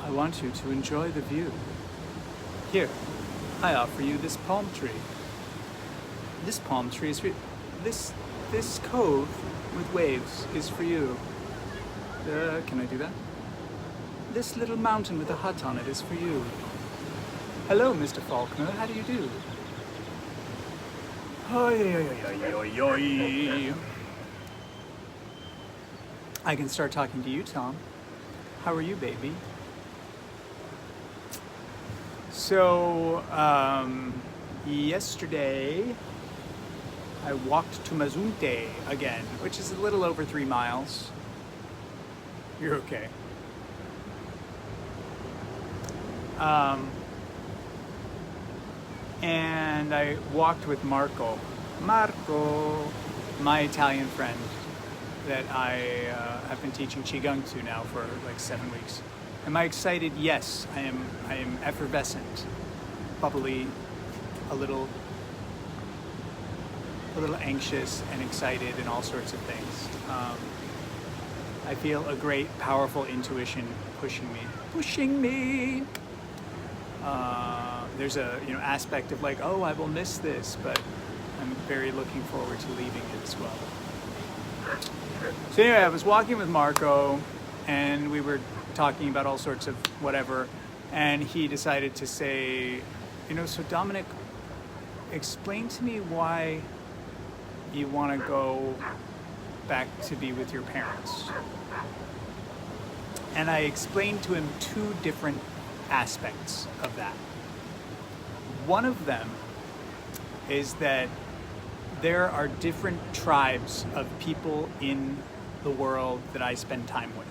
I want you to enjoy the view. Here, I offer you this palm tree. This palm tree is for this cove with waves is for you. Can I do that? This little mountain with a hut on it is for you. Hello, Mr. Faulkner. How do you do? I can start talking to you, Tom. How are you, baby? So, yesterday I walked to Mazunte again, which is a little over 3 miles. You're okay. And I walked with Marco, my Italian friend that I have been teaching Qigong to now for like 7 weeks. Am I excited? Yes, I am effervescent, bubbly, a little anxious and excited and all sorts of things. I feel a great, powerful intuition pushing me. There's a aspect of like, oh, I will miss this, but I'm very looking forward to leaving it as well. So anyway, I was walking with Marco, and we were talking about all sorts of whatever, and he decided to say, so Dominic, explain to me why you want to go back to be with your parents. And I explained to him 2 different aspects of that. One of them is that there are different tribes of people in the world that I spend time with.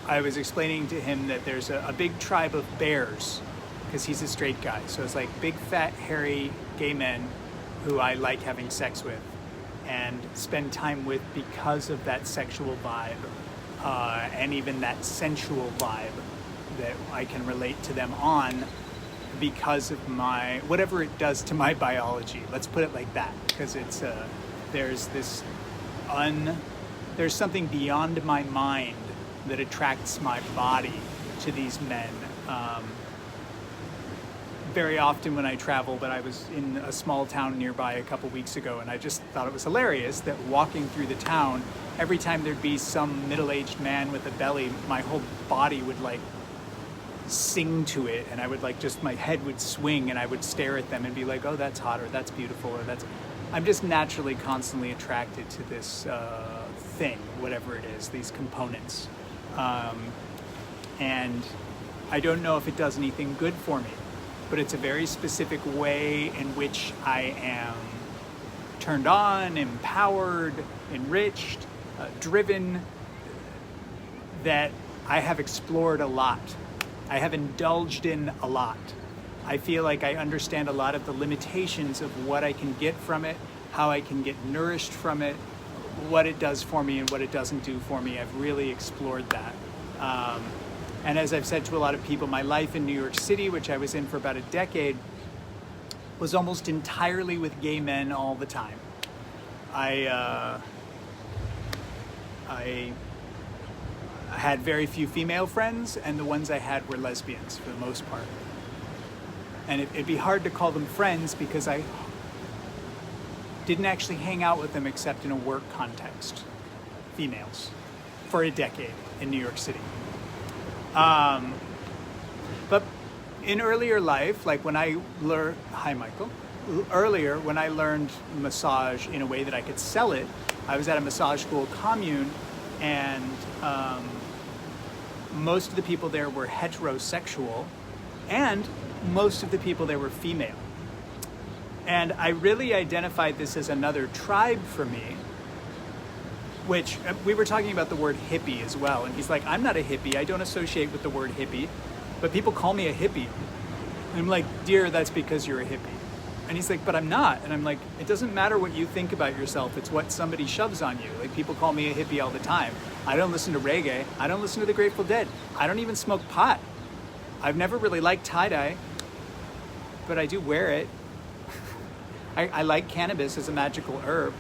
I was explaining to him that there's a big tribe of bears, because he's a straight guy. So it's like big, fat, hairy gay men who I like having sex with and spend time with because of that sexual vibe and even that sensual vibe that I can relate to them on because of my, whatever it does to my biology. Let's put it like that, because it's, there's something beyond my mind that attracts my body to these men. Very often when I travel, but I was in a small town nearby a couple weeks ago, and I just thought it was hilarious that walking through the town, every time there'd be some middle-aged man with a belly, my whole body would like sing to it, and I would like my head would swing, and I would stare at them and be like, oh, that's hot, or that's beautiful, or I'm just naturally constantly attracted to this thing, whatever it is, these components. And I don't know if it does anything good for me, but it's a very specific way in which I am turned on, empowered, enriched, driven, that I have explored a lot. I have indulged in a lot. I feel like I understand a lot of the limitations of what I can get from it, how I can get nourished from it, what it does for me and what it doesn't do for me. I've really explored that. And as I've said to a lot of people, my life in New York City, which I was in for about a decade, was almost entirely with gay men all the time. I had very few female friends, and the ones I had were lesbians for the most part. And it'd be hard to call them friends because I didn't actually hang out with them except in a work context, females, for a decade in New York City. But in earlier life, like when I learned, hi Michael, earlier when I learned massage in a way that I could sell it, I was at a massage school commune, and most of the people there were heterosexual, and most of the people there were female. And I really identified this as another tribe for me, which we were talking about the word hippie as well. And he's like, I'm not a hippie. I don't associate with the word hippie, but people call me a hippie. And I'm like, dear, that's because you're a hippie. And he's like, but I'm not. And I'm like, it doesn't matter what you think about yourself. It's what somebody shoves on you. Like, people call me a hippie all the time. I don't listen to reggae. I don't listen to the Grateful Dead. I don't even smoke pot. I've never really liked tie-dye, but I do wear it. I like cannabis as a magical herb.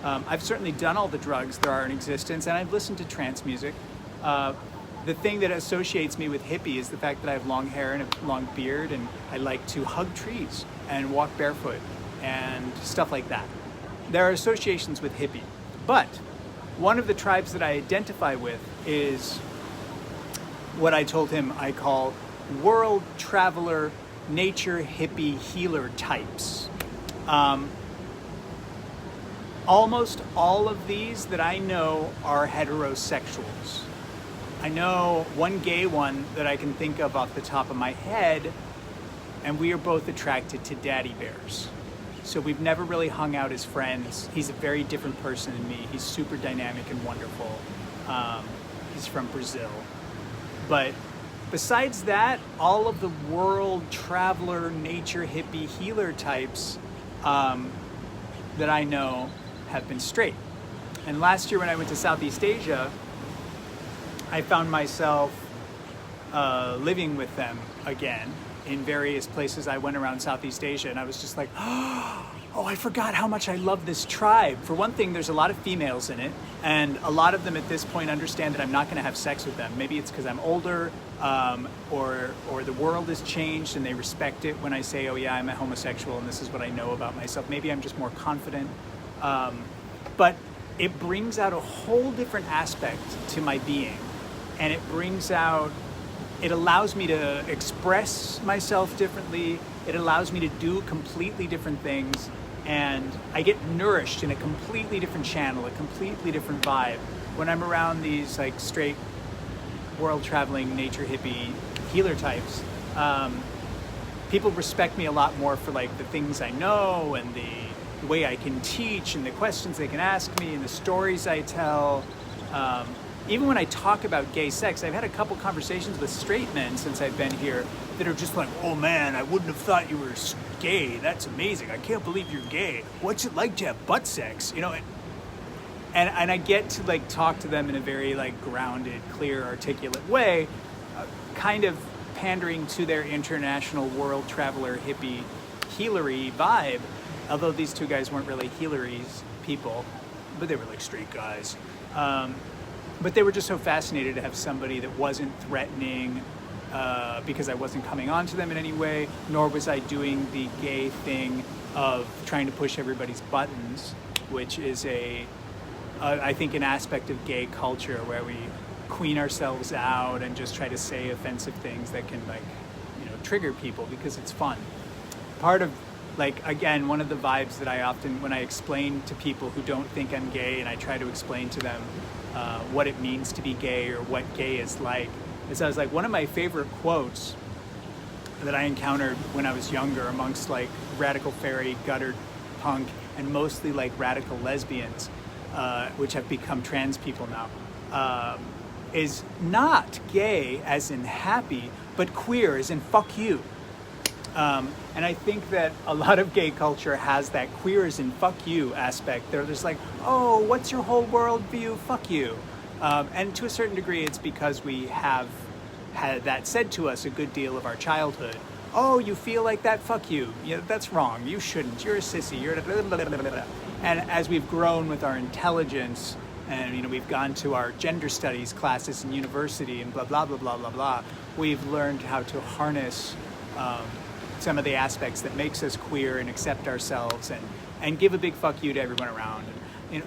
I've certainly done all the drugs there are in existence, and I've listened to trance music. The thing that associates me with hippie is the fact that I have long hair and a long beard, and I like to hug trees and walk barefoot and stuff like that. There are associations with hippie, but one of the tribes that I identify with is what I told him I call world traveler, nature hippie healer types. Almost all of these that I know are heterosexuals. I know one gay one that I can think of off the top of my head, and we are both attracted to daddy bears. So we've never really hung out as friends. He's a very different person than me. He's super dynamic and wonderful. He's from Brazil. But besides that, all of the world traveler, nature hippie healer types that I know have been straight. And last year when I went to Southeast Asia, I found myself living with them again in various places. I went around Southeast Asia and I was just like, oh, I forgot how much I love this tribe. For one thing, there's a lot of females in it, and a lot of them at this point understand that I'm not going to have sex with them. Maybe it's because I'm older, or the world has changed and they respect it when I say, oh yeah, I'm a homosexual and this is what I know about myself. Maybe I'm just more confident. But it brings out a whole different aspect to my being. And it allows me to express myself differently. It allows me to do completely different things. And I get nourished in a completely different channel, a completely different vibe when I'm around these like straight world traveling nature hippie healer types. People respect me a lot more for like the things I know and the way I can teach and the questions they can ask me and the stories I tell. Even when I talk about gay sex, I've had a couple conversations with straight men since I've been here that are just like, oh man, I wouldn't have thought you were gay. That's amazing. I can't believe you're gay. What's it like to have butt sex? You know, and I get to like talk to them in a very like grounded, clear, articulate way, kind of pandering to their international world traveler hippie healery vibe. Although these two guys weren't really healeries people, but they were like straight guys. But they were just so fascinated to have somebody that wasn't threatening because I wasn't coming on to them in any way, nor was I doing the gay thing of trying to push everybody's buttons, which is I think an aspect of gay culture where we queen ourselves out and just try to say offensive things that can trigger people because it's fun. Part of again, one of the vibes that I often, when I explain to people who don't think I'm gay and I try to explain to them what it means to be gay or what gay is like, is I was like, one of my favorite quotes that I encountered when I was younger amongst like radical fairy, gutter punk, and mostly like radical lesbians, which have become trans people now, is not gay as in happy, but queer as in fuck you. And I think that a lot of gay culture has that queer as in fuck you aspect. They're just like, oh, what's your whole world view? Fuck you. And to a certain degree, it's because we have had that said to us a good deal of our childhood. Oh, you feel like that? Fuck you. Yeah, that's wrong. You shouldn't. You're a sissy. You're blah, blah, blah, blah, blah. And as we've grown with our intelligence and, we've gone to our gender studies classes in university and blah, blah, blah, blah, blah, blah, we've learned how to harness some of the aspects that makes us queer and accept ourselves and give a big fuck you to everyone around. And,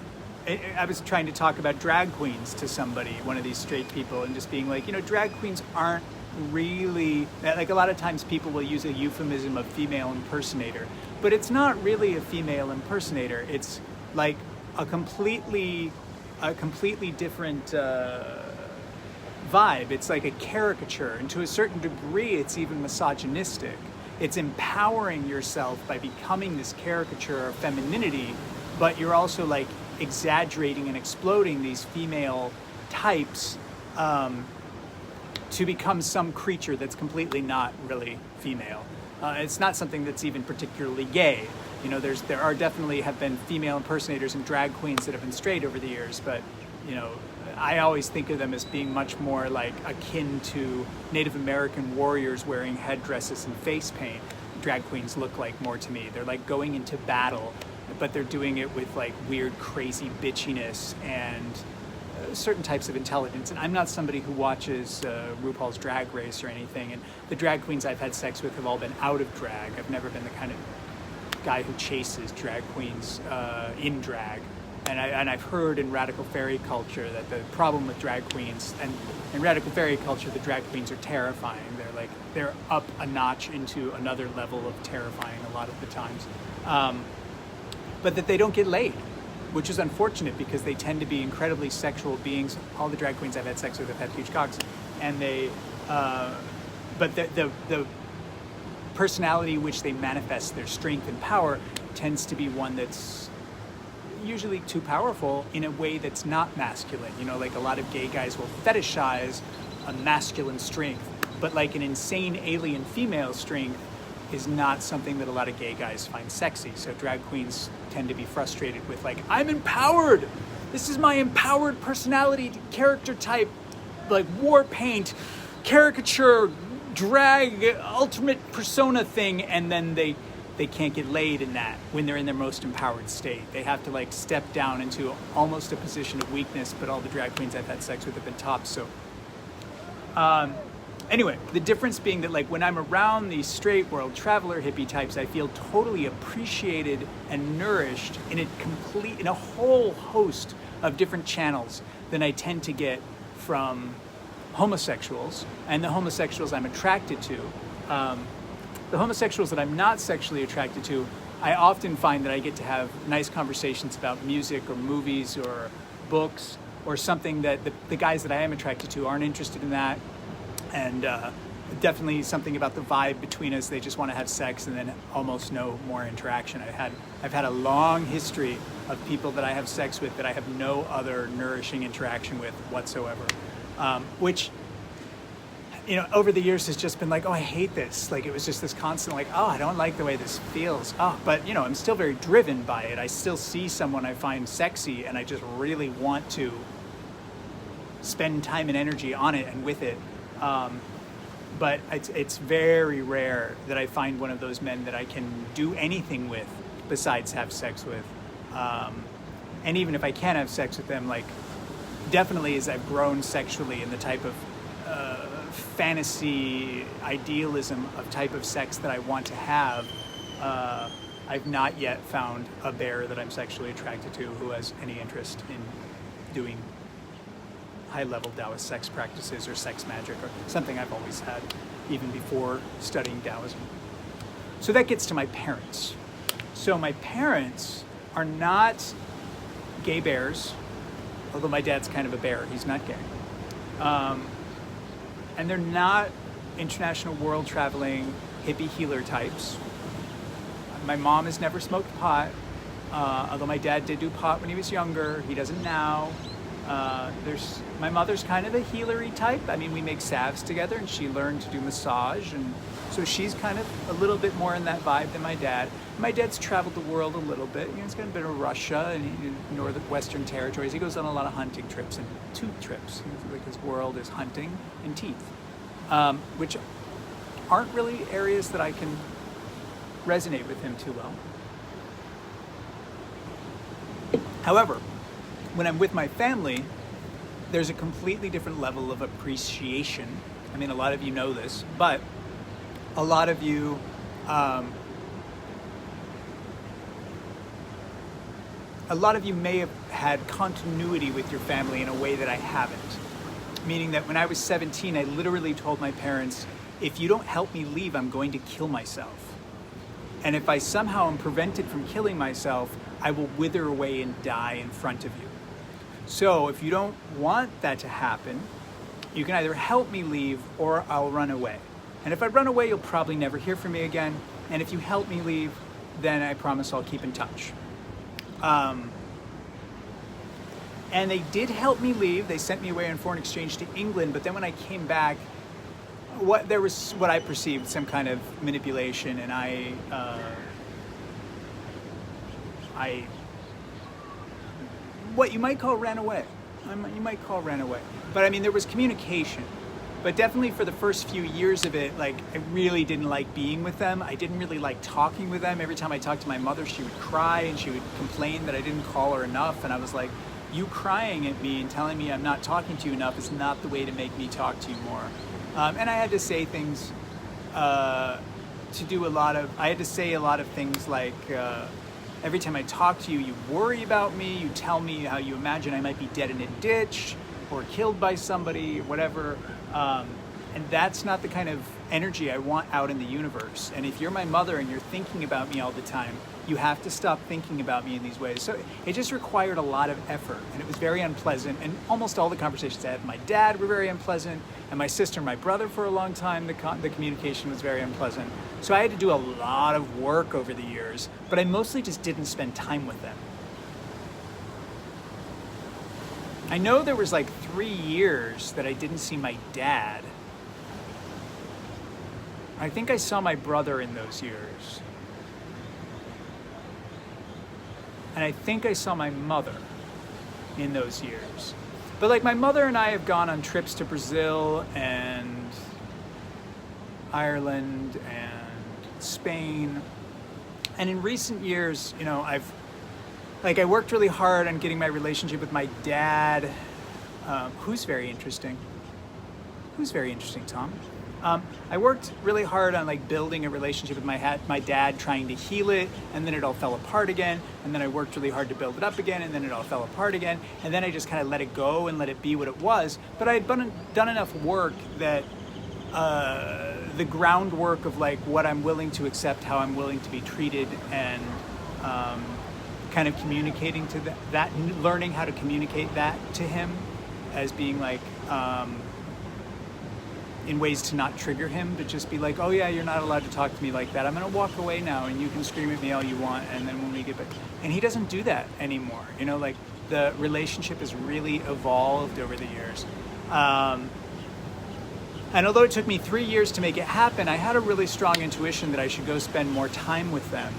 I was trying to talk about drag queens to somebody, one of these straight people, and just being like, drag queens aren't really, like a lot of times people will use a euphemism of female impersonator, but it's not really a female impersonator. It's like a completely different vibe. It's like a caricature, and to a certain degree it's even misogynistic. It's empowering yourself by becoming this caricature of femininity, but you're also like exaggerating and exploding these female types to become some creature that's completely not really female. It's not something that's even particularly gay. You know, there are definitely have been female impersonators and drag queens that have been straight over the years, but you know, I always think of them as being much more like akin to Native American warriors wearing headdresses and face paint. Drag queens look like more to me. They're like going into battle, but they're doing it with like weird, crazy bitchiness and certain types of intelligence. And I'm not somebody who watches RuPaul's Drag Race or anything, and the drag queens I've had sex with have all been out of drag. I've never been the kind of guy who chases drag queens in drag. And I've heard in radical fairy culture that the problem with drag queens, and in radical fairy culture, the drag queens are terrifying. They're up a notch into another level of terrifying a lot of the times. But that they don't get laid, which is unfortunate because they tend to be incredibly sexual beings. All the drag queens I've had sex with have had huge cocks, and but the personality which they manifest their strength and power tends to be one that's usually too powerful in a way that's not masculine. You know, like a lot of gay guys will fetishize a masculine strength, but like an insane alien female strength is not something that a lot of gay guys find sexy. So drag queens tend to be frustrated with like, I'm empowered. This is my empowered personality character type, like war paint, caricature, drag, ultimate persona thing, and then they can't get laid in that when they're in their most empowered state. They have to like step down into almost a position of weakness, but all the drag queens I've had sex with have been tops. So anyway, the difference being that like when I'm around these straight world traveler hippie types, I feel totally appreciated and nourished in a whole host of different channels than I tend to get from homosexuals and the homosexuals I'm attracted to. The homosexuals that I'm not sexually attracted to, I often find that I get to have nice conversations about music or movies or books or something that the guys that I am attracted to aren't interested in that. And definitely something about the vibe between us. They just want to have sex and then almost no more interaction. I've had a long history of people that I have sex with that I have no other nourishing interaction with whatsoever. Which, you know, over the years has just been like, oh, I hate this. Like, it was just this constant, like, oh, I don't like the way this feels. Oh, but, you know, I'm still very driven by it. I still see someone I find sexy and I just really want to spend time and energy on it and with it. But it's very rare that I find one of those men that I can do anything with besides have sex with. And even if I can have sex with them, like, definitely as I've grown sexually in the type of fantasy idealism of type of sex that I want to have, I've not yet found a bear that I'm sexually attracted to who has any interest in doing high-level Taoist sex practices or sex magic, or something I've always had even before studying Taoism. So that gets to my parents. So my parents are not gay bears, although my dad's kind of a bear. He's not gay. And they're not international world traveling hippie healer types. My mom has never smoked pot, although my dad did do pot when he was younger. He doesn't now. My mother's kind of a healery type. I mean, we make salves together, and she learned to do massage, and so she's kind of a little bit more in that vibe than my dad. My dad's traveled the world a little bit. You know, he's got a bit of Russia and northern Western territories. He goes on a lot of hunting trips and tooth trips. Like his world is hunting and teeth, which aren't really areas that I can resonate with him too well. However, when I'm with my family, there's a completely different level of appreciation. I mean, a lot of you know this, but a lot of you may have had continuity with your family in a way that I haven't. Meaning that when I was 17, I literally told my parents, if you don't help me leave, I'm going to kill myself. And if I somehow am prevented from killing myself, I will wither away and die in front of you. So if you don't want that to happen, you can either help me leave or I'll run away. And if I run away, you'll probably never hear from me again. And if you help me leave, then I promise I'll keep in touch. And they did help me leave. They sent me away on foreign exchange to England. But then when I came back, there was what I perceived some kind of manipulation, and I what you might call ran away. You might call ran away. But I mean, there was communication. But definitely for the first few years of it, like, I really didn't like being with them. I didn't really like talking with them. Every time I talked to my mother, she would cry and she would complain that I didn't call her enough. And I was like, you crying at me and telling me I'm not talking to you enough is not the way to make me talk to you more. And I had to say things, I had to say a lot of things like, every time I talk to you, you worry about me, you tell me how you imagine I might be dead in a ditch or killed by somebody, or whatever. And that's not the kind of energy I want out in the universe. And if you're my mother and you're thinking about me all the time, you have to stop thinking about me in these ways. So it just required a lot of effort, and it was very unpleasant. And almost all the conversations I had with my dad were very unpleasant, and my sister and my brother for a long time, the communication was very unpleasant. So I had to do a lot of work over the years, but I mostly just didn't spend time with them. I know there was like 3 years that I didn't see my dad. I think I saw my brother in those years. And I think I saw my mother in those years. But like, my mother and I have gone on trips to Brazil and Ireland and Spain. And in recent years, you know, I worked really hard on getting my relationship with my dad, who's very interesting. Tom? I worked really hard on like building a relationship with my dad, trying to heal it, and then it all fell apart again. And then I worked really hard to build it up again, and then it all fell apart again. And then I just kind of let it go and let it be what it was. But I had done enough work that the groundwork of like what I'm willing to accept, how I'm willing to be treated, and kind of communicating to that, learning how to communicate that to him as being like, in ways to not trigger him, but just be like, oh yeah, you're not allowed to talk to me like that. I'm gonna walk away now and you can scream at me all you want, and then when we get back. And he doesn't do that anymore. You know, like, the relationship has really evolved over the years. And although it took me 3 years to make it happen, I had a really strong intuition that I should go spend more time with them.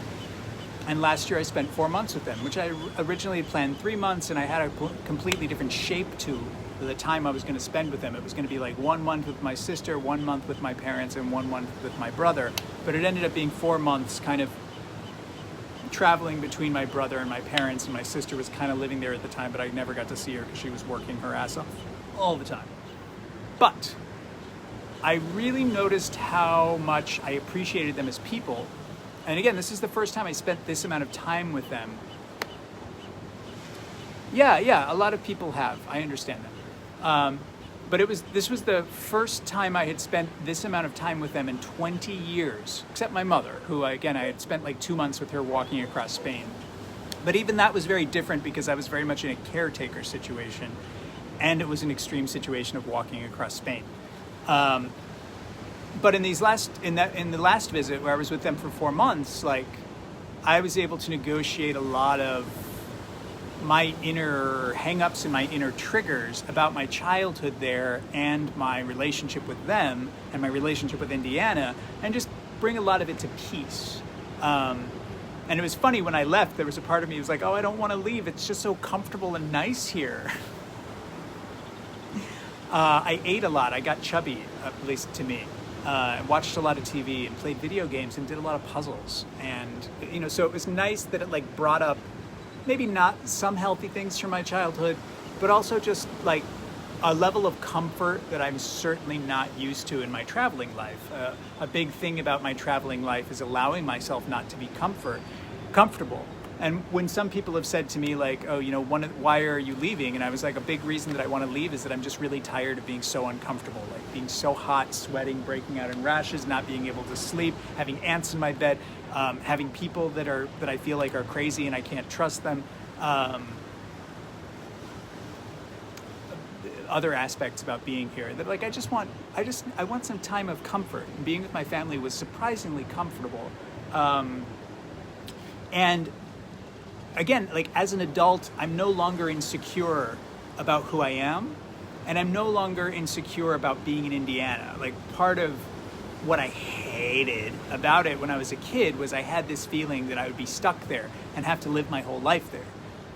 And last year I spent 4 months with them, which I originally had planned 3 months, and I had a completely different shape to the time I was going to spend with them. It was going to be like 1 month with my sister, 1 month with my parents, and 1 month with my brother. But it ended up being 4 months kind of traveling between my brother and my parents, and my sister was kind of living there at the time, but I never got to see her because she was working her ass off all the time. But I really noticed how much I appreciated them as people. And again, this is the first time I spent this amount of time with them. Yeah, a lot of people have. I understand that. But this was the first time I had spent this amount of time with them in 20 years, except my mother, who I had spent like 2 months with her walking across Spain. But even that was very different because I was very much in a caretaker situation, and it was an extreme situation of walking across Spain. But in the last visit where I was with them for 4 months, like, I was able to negotiate a lot of my inner hang-ups and my inner triggers about my childhood there and my relationship with them and my relationship with Indiana, and just bring a lot of it to peace. And it was funny, when I left, there was a part of me who was like, oh, I don't want to leave. It's just so comfortable and nice here. I ate a lot. I got chubby, at least to me. Watched a lot of TV and played video games and did a lot of puzzles. And, you know, so it was nice that it like brought up maybe not some healthy things from my childhood, but also just like a level of comfort that I'm certainly not used to in my traveling life. A big thing about my traveling life is allowing myself not to be comfortable. And when some people have said to me like, oh, you know, why are you leaving? And I was like, a big reason that I want to leave is that I'm just really tired of being so uncomfortable, like being so hot, sweating, breaking out in rashes, not being able to sleep, having ants in my bed, having people that I feel like are crazy and I can't trust them. Other aspects about being here that like I want some time of comfort. And being with my family was surprisingly comfortable. And again, like, as an adult, I'm no longer insecure about who I am. And I'm no longer insecure about being in Indiana. Like, part of what I hated about it when I was a kid was I had this feeling that I would be stuck there and have to live my whole life there.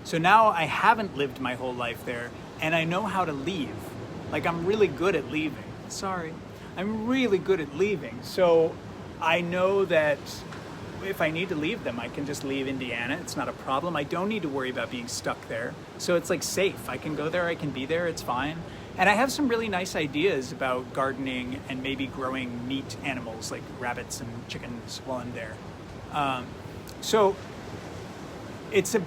So now I haven't lived my whole life there, and I know how to leave. Like, I'm really good at leaving. Sorry. I'm really good at leaving. So I know that if I need to leave them, I can just leave Indiana. It's not a problem. I don't need to worry about being stuck there. So it's like safe. I can go there, I can be there, it's fine. And I have some really nice ideas about gardening and maybe growing meat animals like rabbits and chickens while I'm there. So it's a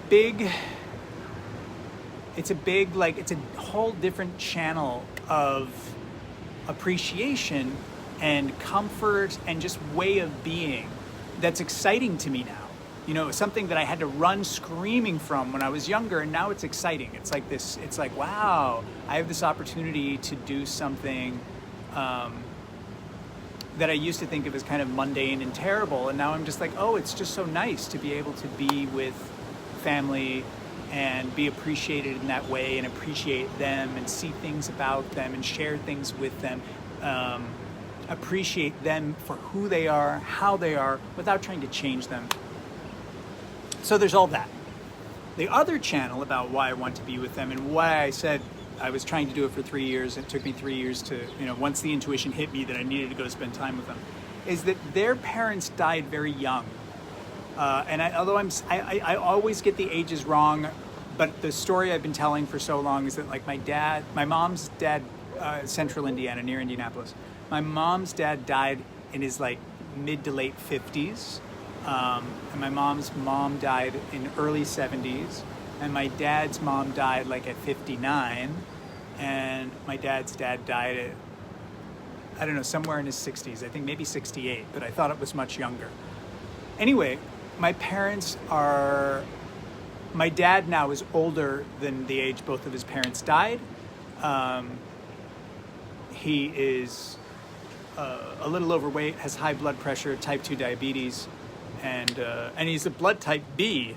whole different channel of appreciation and comfort and just way of being that's exciting to me now. You know, something that I had to run screaming from when I was younger, and now it's exciting. It's like this, it's like, wow, I have this opportunity to do something that I used to think of as kind of mundane and terrible, and now I'm just like, oh, it's just so nice to be able to be with family and be appreciated in that way and appreciate them and see things about them and share things with them. Appreciate them for who they are, how they are, without trying to change them. So there's all that. The other channel about why I want to be with them and why I said I was trying to do it for 3 years, it took me 3 years to, once the intuition hit me that I needed to go spend time with them, is that their parents died very young. Although I always get the ages wrong, but the story I've been telling for so long is that, like, my mom's dad, central Indiana, near Indianapolis, my mom's dad died in his mid to late 50s, and my mom's mom died in early 70s, and my dad's mom died at 59, and my dad's dad died at, I don't know, somewhere in his 60s, I think maybe 68, but I thought it was much younger. Anyway, my dad now is older than the age both of his parents died. He is a little overweight, has high blood pressure, type 2 diabetes, and he's a blood type B,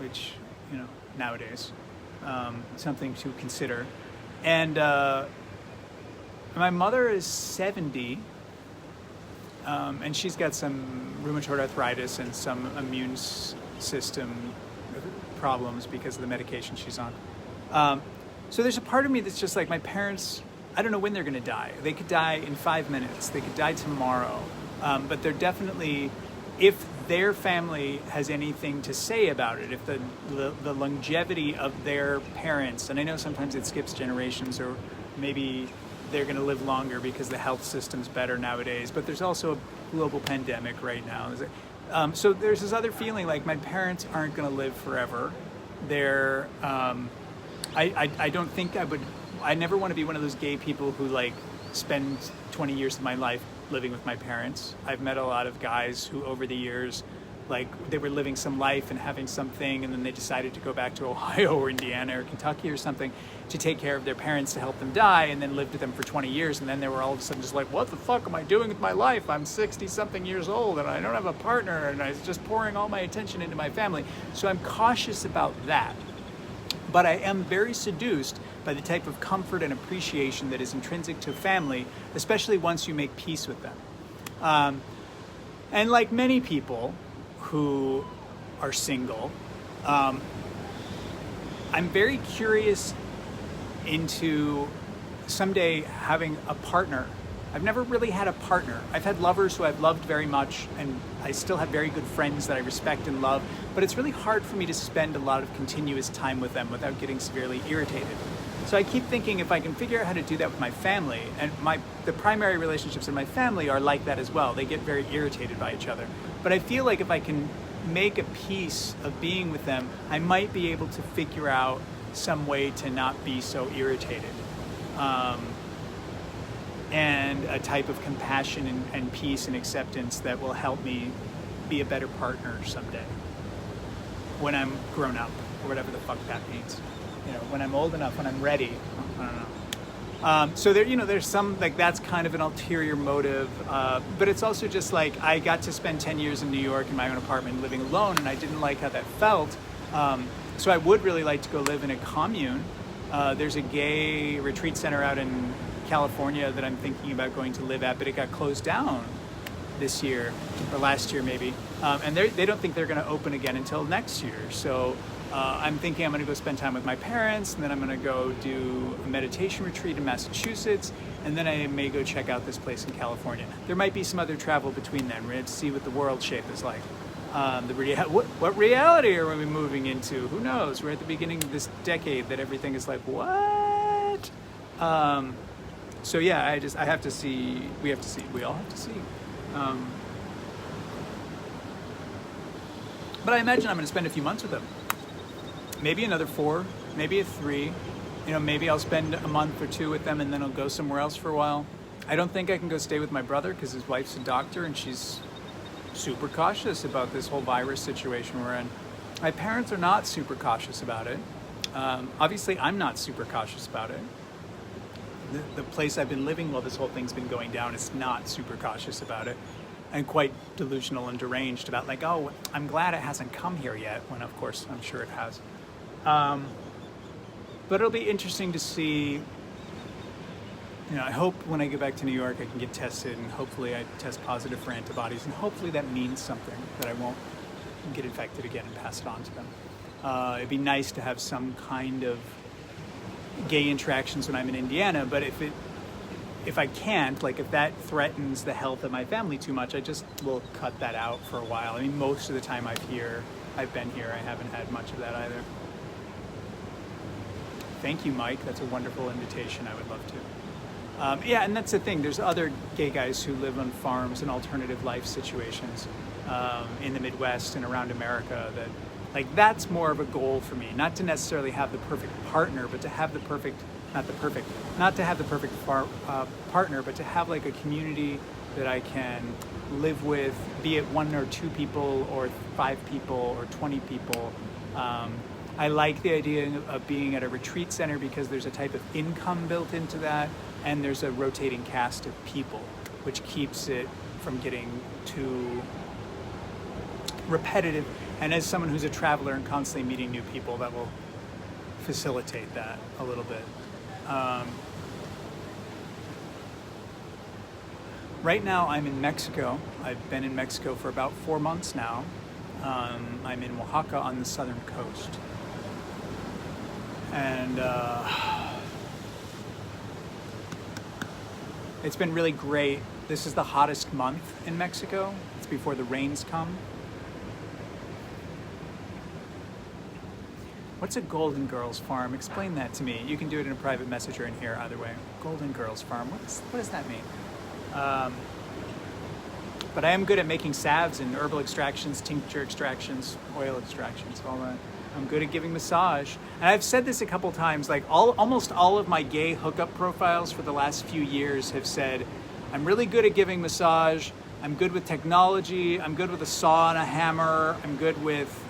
which, nowadays, something to consider. And my mother is 70, and she's got some rheumatoid arthritis and some immune system problems because of the medication she's on. So there's a part of me that's just like, my parents, I don't know when they're going to die. They could die in 5 minutes. They could die tomorrow. But they're definitely, if their family has anything to say about it, if the longevity of their parents, and I know sometimes it skips generations, or maybe they're going to live longer because the health system's better nowadays, but there's also a global pandemic right now. So there's this other feeling like my parents aren't going to live forever. They're, I don't think I never want to be one of those gay people who spend 20 years of my life living with my parents. I've met a lot of guys who over the years, they were living some life and having something, and then they decided to go back to Ohio or Indiana or Kentucky or something to take care of their parents to help them die, and then lived with them for 20 years, and then they were all of a sudden just like, what the fuck am I doing with my life? I'm 60-something years old, and I don't have a partner, and I'm just pouring all my attention into my family. So I'm cautious about that. But I am very seduced by the type of comfort and appreciation that is intrinsic to family, especially once you make peace with them. And like many people who are single, I'm very curious into someday having a partner. I've never really had a partner. I've had lovers who I've loved very much, and I still have very good friends that I respect and love, but it's really hard for me to spend a lot of continuous time with them without getting severely irritated. So I keep thinking if I can figure out how to do that with my family, and the primary relationships in my family are like that as well. They get very irritated by each other. But I feel like if I can make a piece of being with them, I might be able to figure out some way to not be so irritated. And a type of compassion and peace and acceptance that will help me be a better partner someday when I'm grown up, or whatever the fuck that means. When I'm old enough, when I'm ready. I don't know. So there's some, that's kind of an ulterior motive, but it's also just I got to spend 10 years in New York in my own apartment living alone, and I didn't like how that felt. So I would really like to go live in a commune, There's a gay retreat center out in California that I'm thinking about going to live at, but it got closed down this year, or last year maybe. And they don't think they're going to open again until next year. So I'm thinking I'm going to go spend time with my parents, and then I'm going to go do a meditation retreat in Massachusetts, and then I may go check out this place in California. There might be some other travel between then. We're going to see what the world shape is like. What reality are we moving into? Who knows? We're at the beginning of this decade that everything is like, what? So yeah, I have to see. We have to see. We all have to see. But I imagine I'm going to spend a few months with them. Maybe another 4, maybe a 3. Maybe I'll spend a month or 2 with them and then I'll go somewhere else for a while. I don't think I can go stay with my brother because his wife's a doctor and she's super cautious about this whole virus situation we're in. My parents are not super cautious about it. Obviously, I'm not super cautious about it. The place I've been living while this whole thing's been going down is not super cautious about it, and quite delusional and deranged about like, oh, I'm glad it hasn't come here yet, when of course I'm sure it has. But it'll be interesting to see. I hope when I get back to New York I can get tested, and hopefully I test positive for antibodies, and hopefully that means something, that I won't get infected again and pass it on to them. It'd be nice to have some kind of gay interactions when I'm in Indiana, but if I can't, like if that threatens the health of my family too much, I just will cut that out for a while. I mean, most of the time I've been here, I haven't had much of that either. Thank you, Mike. That's a wonderful invitation. I would love to. Yeah, and that's the thing. There's other gay guys who live on farms in alternative life situations in the Midwest and around America. That's more of a goal for me. Not to necessarily have the perfect partner, but to have the perfect, not to have the perfect partner, but to have like a community that I can live with, be it 1 or 2 people, or 5 people, or 20 people. I like the idea of being at a retreat center because there's a type of income built into that, and there's a rotating cast of people, which keeps it from getting too repetitive. And as someone who's a traveler and constantly meeting new people, that will facilitate that a little bit. Right now I'm in Mexico. I've been in Mexico for about 4 months now. I'm in Oaxaca on the southern coast. And it's been really great. This is the hottest month in Mexico. It's before the rains come. What's a Golden Girls farm? Explain that to me. You can do it in a private message or in here, either way. Golden Girls farm. What does that mean? But I am good at making salves and herbal extractions, tincture extractions, oil extractions, all that. I'm good at giving massage. And I've said this a couple times, like almost all of my gay hookup profiles for the last few years have said, I'm really good at giving massage, I'm good with technology, I'm good with a saw and a hammer, I'm good with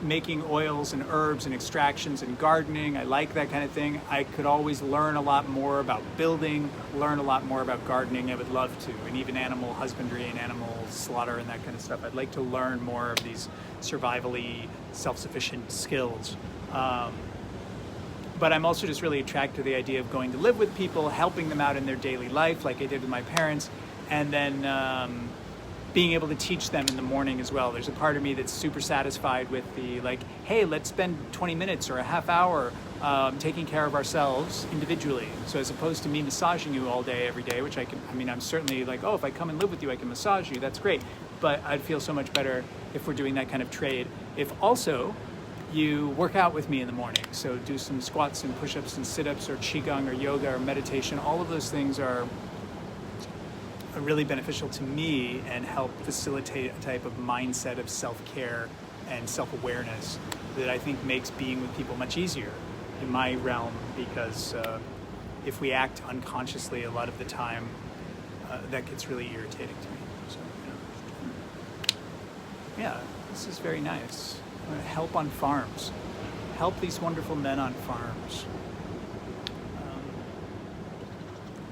making oils and herbs and extractions and gardening. I like that kind of thing. I could always learn a lot more about building, learn a lot more about gardening. I would love to, and even animal husbandry and animal slaughter and that kind of stuff. I'd like to learn more of these survivally self-sufficient skills. But I'm also just really attracted to the idea of going to live with people, helping them out in their daily life like I did with my parents, and then being able to teach them in the morning as well. There's a part of me that's super satisfied with the hey, let's spend 20 minutes or a half hour taking care of ourselves individually. So as opposed to me massaging you all day, every day, which I'm certainly like, oh, if I come and live with you, I can massage you, that's great. But I'd feel so much better if we're doing that kind of trade. If also you work out with me in the morning. So do some squats and push-ups and sit-ups or qigong or yoga or meditation. All of those things are really beneficial to me and help facilitate a type of mindset of self-care and self-awareness that I think makes being with people much easier in my realm, because if we act unconsciously a lot of the time, that gets really irritating to me. So, yeah, this is very nice. Help on farms. Help these wonderful men on farms.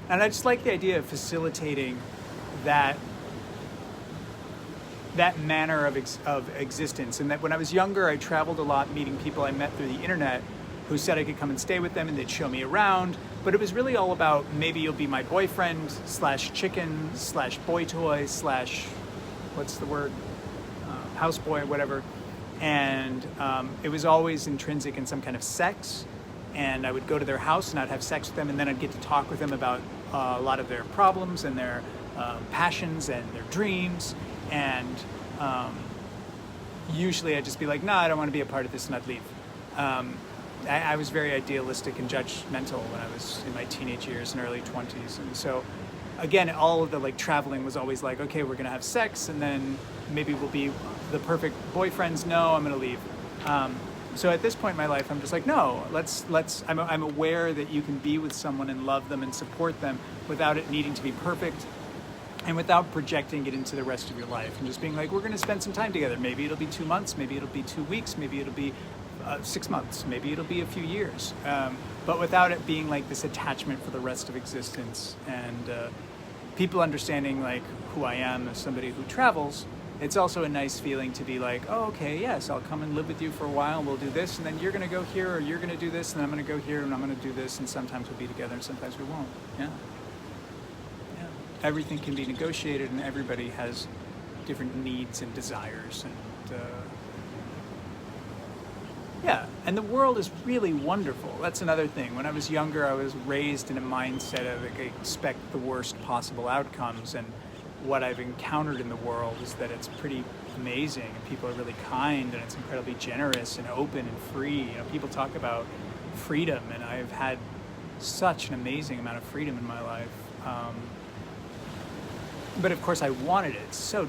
And I just like the idea of facilitating that manner of existence. And that when I was younger, I traveled a lot meeting people I met through the internet who said I could come and stay with them and they'd show me around. But it was really all about, maybe you'll be my boyfriend / chicken / boy toy / what's the word? Houseboy, whatever. And it was always intrinsic in some kind of sex. And I would go to their house and I'd have sex with them, and then I'd get to talk with them about a lot of their problems and their passions and their dreams. And usually I'd just be like, no, I don't want to be a part of this, and I'd leave. I was very idealistic and judgmental when I was in my teenage years and early 20s. And so, again, all of the traveling was always like, okay, we're going to have sex, and then maybe we'll be the perfect boyfriends. No, I'm going to leave. So at this point in my life, I'm just like, no, I'm aware that you can be with someone and love them and support them without it needing to be perfect, and without projecting it into the rest of your life, and just being like, we're going to spend some time together. Maybe it'll be 2 months, maybe it'll be 2 weeks, maybe it'll be 6 months, maybe it'll be a few years, but without it being like this attachment for the rest of existence. And people understanding who I am as somebody who travels, it's also a nice feeling to be like, oh, okay, yes, I'll come and live with you for a while, and we'll do this, and then you're going to go here, or you're going to do this, and I'm going to go here, and I'm going to do this, and sometimes we'll be together, and sometimes we won't. Yeah. Everything can be negotiated, and everybody has different needs and desires, and and the world is really wonderful. That's another thing. When I was younger, I was raised in a mindset of expect the worst possible outcomes, and what I've encountered in the world is that it's pretty amazing, and people are really kind, and it's incredibly generous and open and free. People talk about freedom, and I've had such an amazing amount of freedom in my life. But of course I wanted it so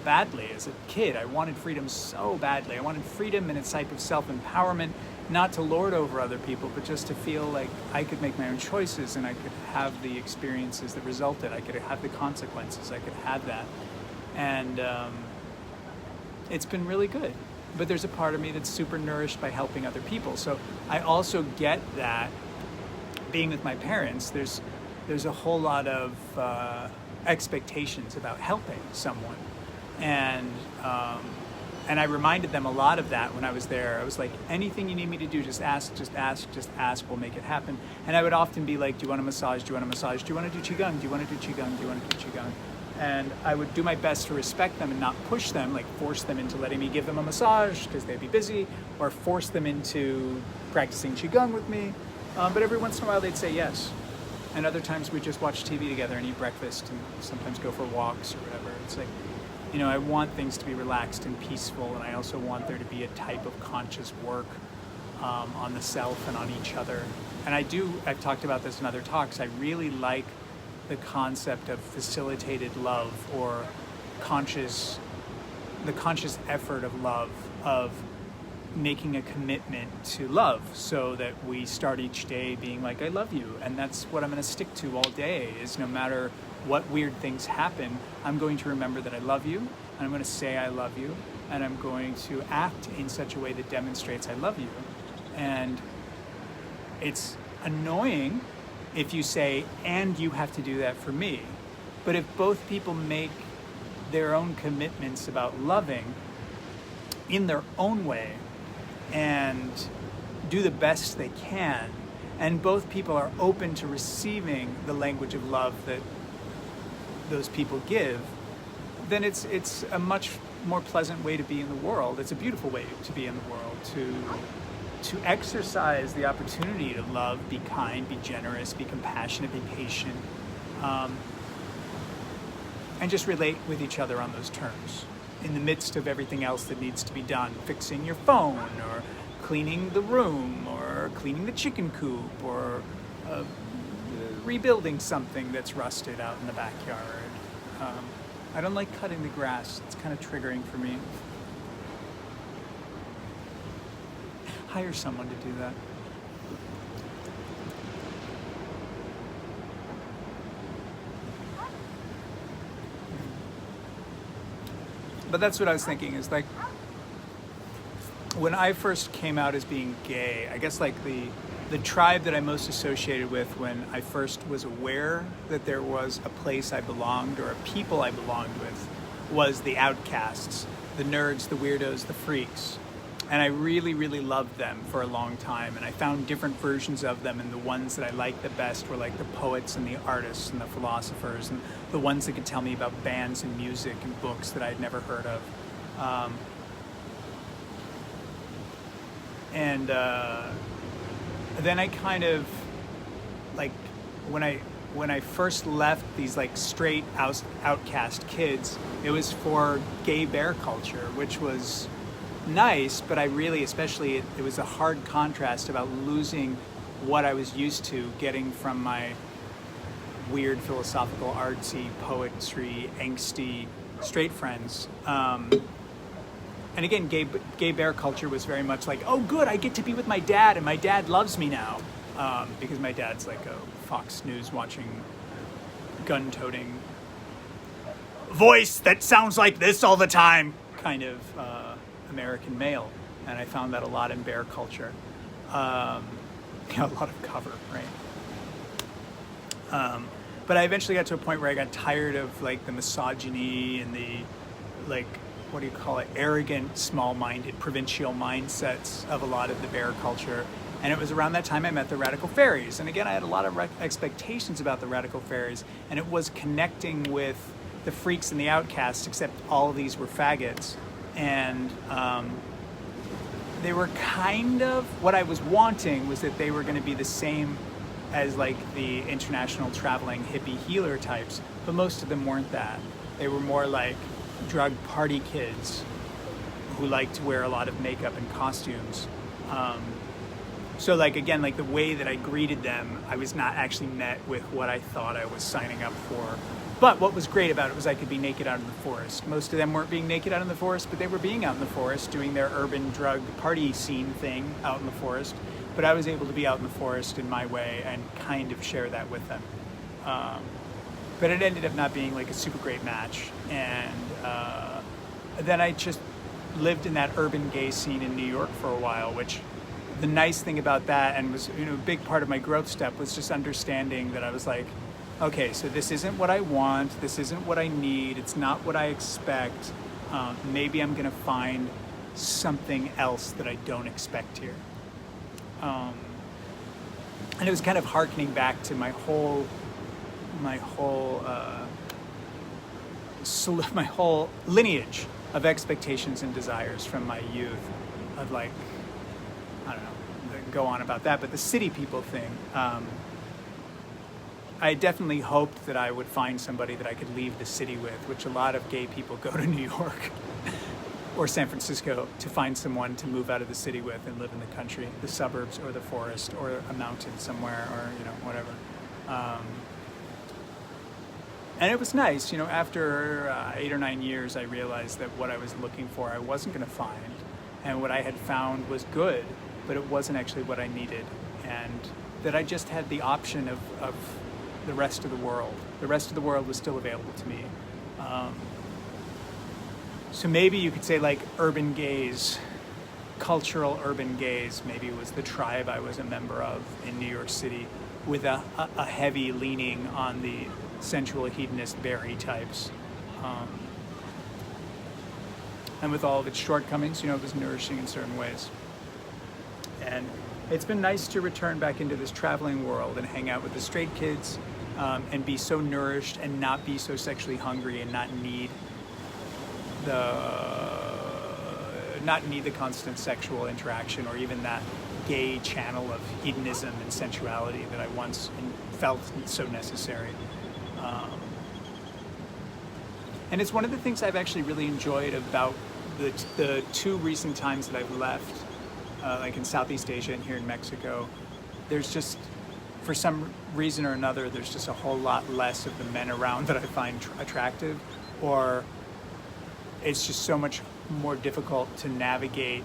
badly as a kid. I wanted freedom so badly. I wanted freedom in its type of self-empowerment, not to lord over other people, but just to feel like I could make my own choices, and I could have the experiences that resulted. I could have the consequences. I could have that. And it's been really good. But there's a part of me that's super nourished by helping other people. So I also get that being with my parents, there's a whole lot of expectations about helping someone, and I reminded them a lot of that when I was there. I was like, anything you need me to do, just ask, we'll make it happen. And I would often be like, do you want a massage? Do you want a massage? Do you want to do qigong? Do you want to do qigong? Do you want to do qigong? And I would do my best to respect them and not push them, like force them into letting me give them a massage because they'd be busy, or force them into practicing qigong with me. But every once in a while they'd say yes. And other times we just watch TV together and eat breakfast, and sometimes go for walks or whatever. It's like, I want things to be relaxed and peaceful, and I also want there to be a type of conscious work on the self and on each other. And I've talked about this in other talks, I really like the concept of facilitated love, or the conscious effort of love, of making a commitment to love, so that we start each day being like, I love you. And that's what I'm going to stick to all day, is no matter what weird things happen, I'm going to remember that I love you, and I'm going to say I love you, and I'm going to act in such a way that demonstrates I love you. And it's annoying if you say, and you have to do that for me. But if both people make their own commitments about loving in their own way, and do the best they can, and both people are open to receiving the language of love that those people give, then it's a much more pleasant way to be in the world. It's a beautiful way to be in the world, to exercise the opportunity to love, be kind, be generous, be compassionate, be patient, and just relate with each other on those terms, in the midst of everything else that needs to be done, fixing your phone, or cleaning the room, or cleaning the chicken coop, or rebuilding something that's rusted out in the backyard. I don't like cutting the grass. It's kind of triggering for me. Hire someone to do that. But that's what I was thinking, is like, when I first came out as being gay, I guess like the tribe that I most associated with when I first was aware that there was a place I belonged, or a people I belonged with, was the outcasts, the nerds, the weirdos, the freaks. And I really, really loved them for a long time. And I found different versions of them, and the ones that I liked the best were like the poets and the artists and the philosophers, and the ones that could tell me about bands and music and books that I'd never heard of. And then I kind of, like, when I first left these like straight outcast kids, it was for gay bear culture, which was nice, but I really, especially, it was a hard contrast about losing what I was used to getting from my weird philosophical, artsy, poetry, angsty straight friends. And again, gay bear culture was very much like, oh good, I get to be with my dad, and my dad loves me now, because my dad's like a Fox News watching, gun-toting voice that sounds like this all the time kind of American male. And I found that a lot in bear culture. A lot of cover, right? But I eventually got to a point where I got tired of like the misogyny and the, like, what do you call it, arrogant, small-minded, provincial mindsets of a lot of the bear culture. And it was around that time I met the Radical Fairies. And again, I had a lot of expectations about the Radical Fairies, and it was connecting with the freaks and the outcasts, except all of these were faggots. And they were kind of, what I was wanting was that they were going to be the same as like the international traveling hippie healer types, but most of them weren't that. They were more like drug party kids who liked to wear a lot of makeup and costumes. So like, again, like the way that I greeted them, I was not actually met with what I thought I was signing up for. But what was great about it was I could be naked out in the forest. Most of them weren't being naked out in the forest, but they were being out in the forest doing their urban drug party scene thing out in the forest. But I was able to be out in the forest in my way and kind of share that with them. But it ended up not being like a super great match. And then I just lived in that urban gay scene in New York for a while, which the nice thing about that, and was, a big part of my growth step, was just understanding that I was like, okay, so this isn't what I want, this isn't what I need, it's not what I expect. Maybe I'm gonna find something else that I don't expect here. And it was kind of hearkening back to my whole lineage of expectations and desires from my youth, of like, I don't know, go on about that, but the city people thing, I definitely hoped that I would find somebody that I could leave the city with, which a lot of gay people go to New York or San Francisco to find someone to move out of the city with and live in the country, the suburbs or the forest or a mountain somewhere, or whatever. And it was nice, after 8 or 9 years, I realized that what I was looking for I wasn't going to find, and what I had found was good, but it wasn't actually what I needed, and that I just had the option of the rest of the world. The rest of the world was still available to me. So maybe you could say like urban gays, cultural urban gays, maybe it was the tribe I was a member of in New York City, with a heavy leaning on the sensual hedonist berry types. And with all of its shortcomings, it was nourishing in certain ways. And it's been nice to return back into this traveling world and hang out with the straight kids, and be so nourished and not be so sexually hungry and not need the constant sexual interaction or even that gay channel of hedonism and sensuality that I once felt so necessary. And it's one of the things I've actually really enjoyed about the 2 recent times that I've left, like in Southeast Asia and here in Mexico. There's just, for some reason or another, there's just a whole lot less of the men around that I find attractive, or it's just so much more difficult to navigate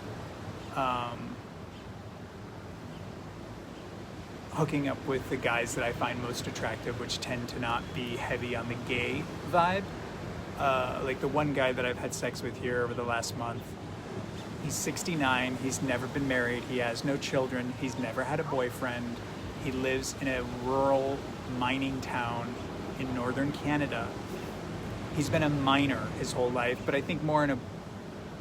hooking up with the guys that I find most attractive, which tend to not be heavy on the gay vibe. Like the one guy that I've had sex with here over the last month, he's 69, he's never been married, he has no children, he's never had a boyfriend, he lives in a rural mining town in northern Canada. He's been a miner his whole life, but I think more in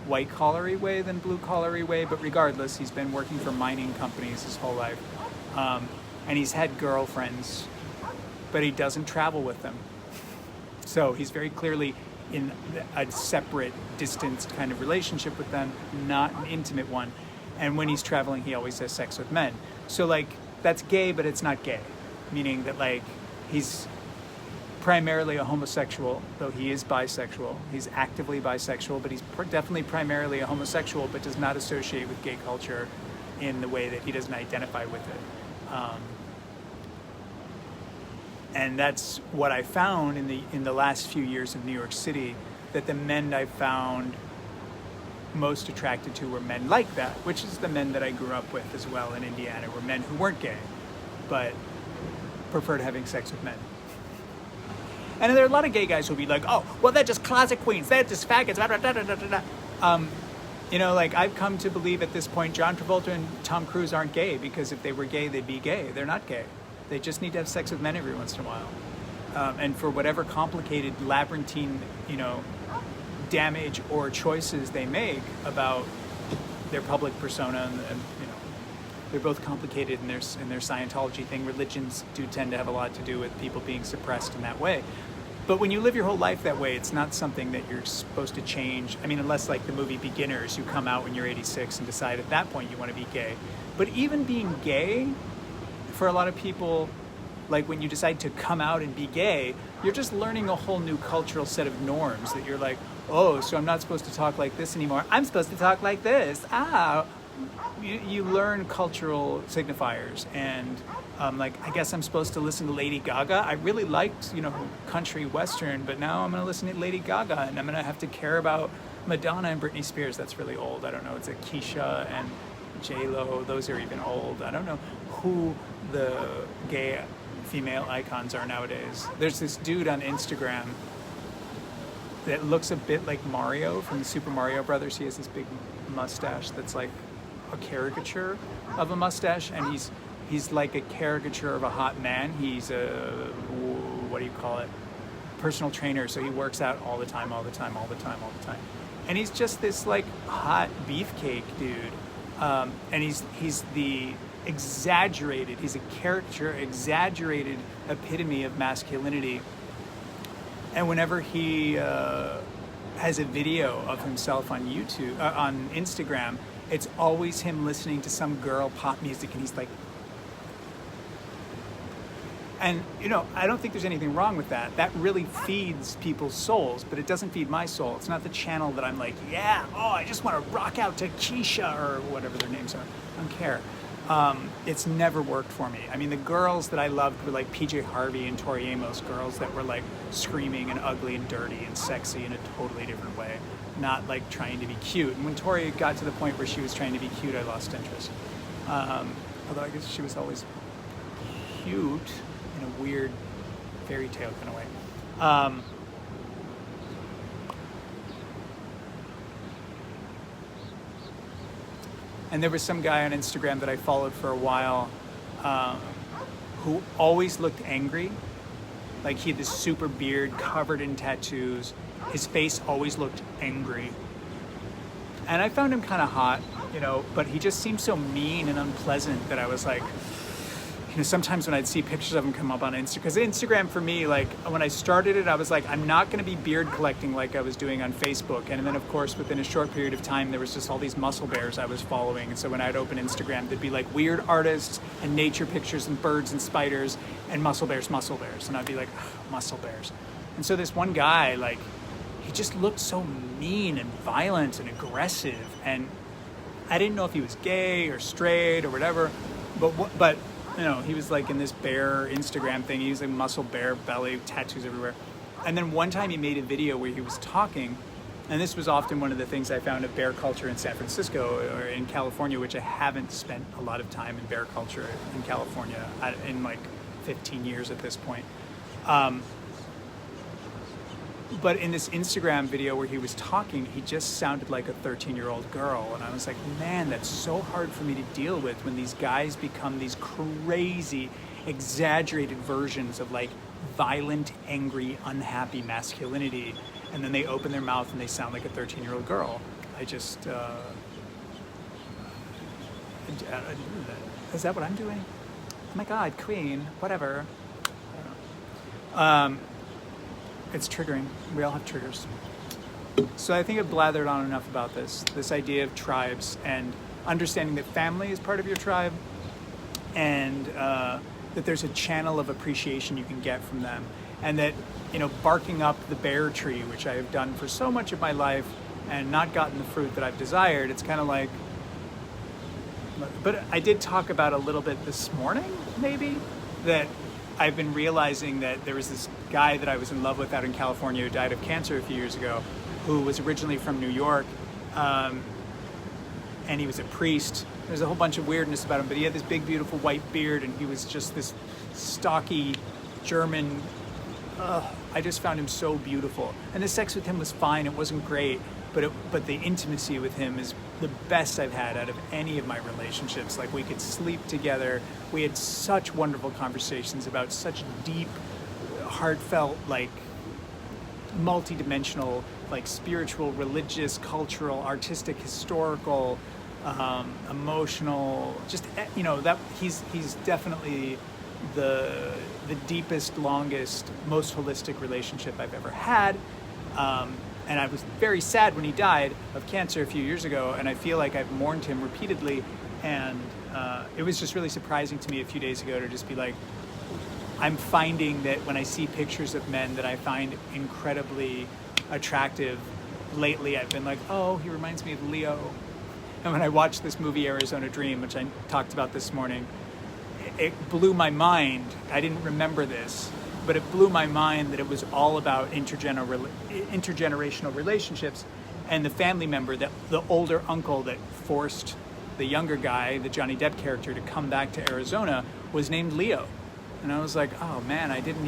white-collary way than blue-collary way, but regardless, he's been working for mining companies his whole life. And he's had girlfriends, but he doesn't travel with them. So he's very clearly in a separate, distanced kind of relationship with them, not an intimate one. And when he's traveling, he always has sex with men. So, like, that's gay, but it's not gay. Meaning that, like, he's primarily a homosexual, though he is bisexual. He's actively bisexual, but he's definitely primarily a homosexual, but does not associate with gay culture in the way that he doesn't identify with it. And that's what I found in the last few years in New York City, that the men I found most attracted to were men like that, which is the men that I grew up with as well in Indiana, were men who weren't gay, but preferred having sex with men. And there are a lot of gay guys who'll be like, oh, well, they're just closet queens, they're just faggots, blah, blah, blah, blah, blah, blah. You know, like, I've come to believe at this point, John Travolta and Tom Cruise aren't gay, because if they were gay, they'd be gay. They're not gay. They just need to have sex with men every once in a while. And for whatever complicated, labyrinthine, you know, damage or choices they make about their public persona, and you know, they're both complicated in their Scientology thing. Religions do tend to have a lot to do with people being suppressed in that way. But when you live your whole life that way, it's not something that you're supposed to change. I mean, unless like the movie Beginners, you come out when you're 86 and decide at that point you want to be gay. But even being gay, for a lot of people, like when you decide to come out and be gay, you're just learning a whole new cultural set of norms that you're like, oh, so I'm not supposed to talk like this anymore. I'm supposed to talk like this. You learn cultural signifiers, and like, I guess I'm supposed to listen to Lady Gaga. I really liked, you know, country western, but now I'm going to listen to Lady Gaga, and I'm going to have to care about Madonna and Britney Spears. That's really old. I don't know. It's like Keisha and J-Lo. Those are even old. I don't know who the gay female icons are nowadays. There's this dude on Instagram that looks a bit like Mario from the Super Mario Brothers. He has this big mustache that's like a caricature of a mustache, and he's like a caricature of a hot man. He's a, what do you call it, personal trainer, so he works out all the time. And he's just this like hot beefcake dude. And he's the exaggerated, he's a caricature, exaggerated epitome of masculinity. And whenever he has a video of himself on YouTube, on Instagram, it's always him listening to some girl pop music, and he's like, and you know, I don't think there's anything wrong with that. That really feeds people's souls, but it doesn't feed my soul. It's not the channel that I'm like, yeah, oh, I just want to rock out to Keisha or whatever their names are. I don't care. It's never worked for me. I mean, the girls that I loved were like PJ Harvey and Tori Amos, girls that were like screaming and ugly and dirty and sexy in a totally different way, not like trying to be cute. And when Tori got to the point where she was trying to be cute, I lost interest. Although I guess she was always cute in a weird fairy tale kind of way. And there was some guy on Instagram that I followed for a while who always looked angry. Like, he had this super beard covered in tattoos. His face always looked angry. And I found him kind of hot, you know, but he just seemed so mean and unpleasant that I was like, you know, sometimes when I'd see pictures of him come up on Instagram, because Instagram for me, like when I started it, I was like, I'm not going to be beard collecting like I was doing on Facebook. And then of course, within a short period of time, there was just all these muscle bears I was following. And so when I'd open Instagram, there'd be like weird artists and nature pictures and birds and spiders and muscle bears. And I'd be like, muscle bears. And so this one guy, like, he just looked so mean and violent and aggressive. And I didn't know if he was gay or straight or whatever, but you know, he was like in this bear Instagram thing. He was like muscle bear belly, tattoos everywhere. And then one time he made a video where he was talking, and this was often one of the things I found of bear culture in San Francisco or in California, which I haven't spent a lot of time in bear culture in California in like 15 years at this point. But in this Instagram video where he was talking, he just sounded like a 13-year-old girl. And I was like, man, that's so hard for me to deal with when these guys become these crazy, exaggerated versions of like violent, angry, unhappy masculinity. And then they open their mouth and they sound like a 13-year-old girl. I just, is that what I'm doing? Oh my God, Queen, whatever. I don't know. It's triggering. We all have triggers. So I think I've blathered on enough about this idea of tribes and understanding that family is part of your tribe, and that there's a channel of appreciation you can get from them, and that, barking up the bear tree, which I have done for so much of my life and not gotten the fruit that I've desired, it's kind of like, but I did talk about a little bit this morning, maybe, that I've been realizing that there was this guy that I was in love with out in California who died of cancer a few years ago, who was originally from New York, and he was a priest. There's a whole bunch of weirdness about him, but he had this big, beautiful white beard, and he was just this stocky German. I just found him so beautiful. And the sex with him was fine. It wasn't great, but the intimacy with him is the best I've had out of any of my relationships. Like, we could sleep together. We had such wonderful conversations about such deep, heartfelt, like, multidimensional, like, spiritual, religious, cultural, artistic, historical, emotional, just, that he's definitely the deepest, longest, most holistic relationship I've ever had. And I was very sad when he died of cancer a few years ago, and I feel like I've mourned him repeatedly. And it was just really surprising to me a few days ago to just be like, I'm finding that when I see pictures of men that I find incredibly attractive, lately I've been like, oh, he reminds me of Leo. And when I watched this movie Arizona Dream, which I talked about this morning, it blew my mind. I didn't remember this, but it blew my mind that it was all about intergenerational relationships, and the family member, that the older uncle that forced the younger guy, the Johnny Depp character, to come back to Arizona was named Leo. And I was like, oh man, I hadn't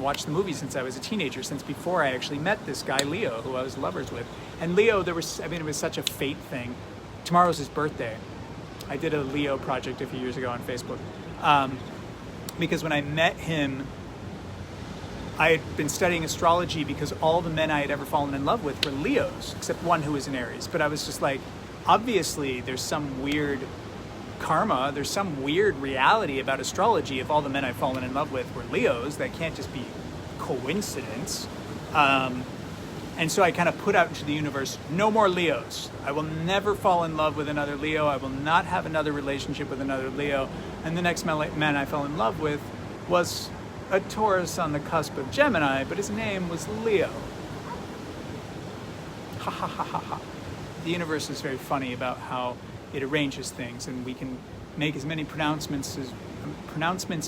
watched the movie since I was a teenager, since before I actually met this guy Leo, who I was lovers with. And Leo, it was such a fate thing. Tomorrow's his birthday. I did a Leo project a few years ago on Facebook. Because when I met him, I had been studying astrology because all the men I had ever fallen in love with were Leos, except one who was an Aries. But I was just like, obviously there's some weird karma, there's some weird reality about astrology. If all the men I've fallen in love with were Leos, that can't just be coincidence. And so I kind of put out into the universe, no more Leos. I will never fall in love with another Leo. I will not have another relationship with another Leo. And the next man I fell in love with was a Taurus on the cusp of Gemini, but his name was Leo. Ha ha ha ha ha. The universe is very funny about how it arranges things, and we can make as many pronouncements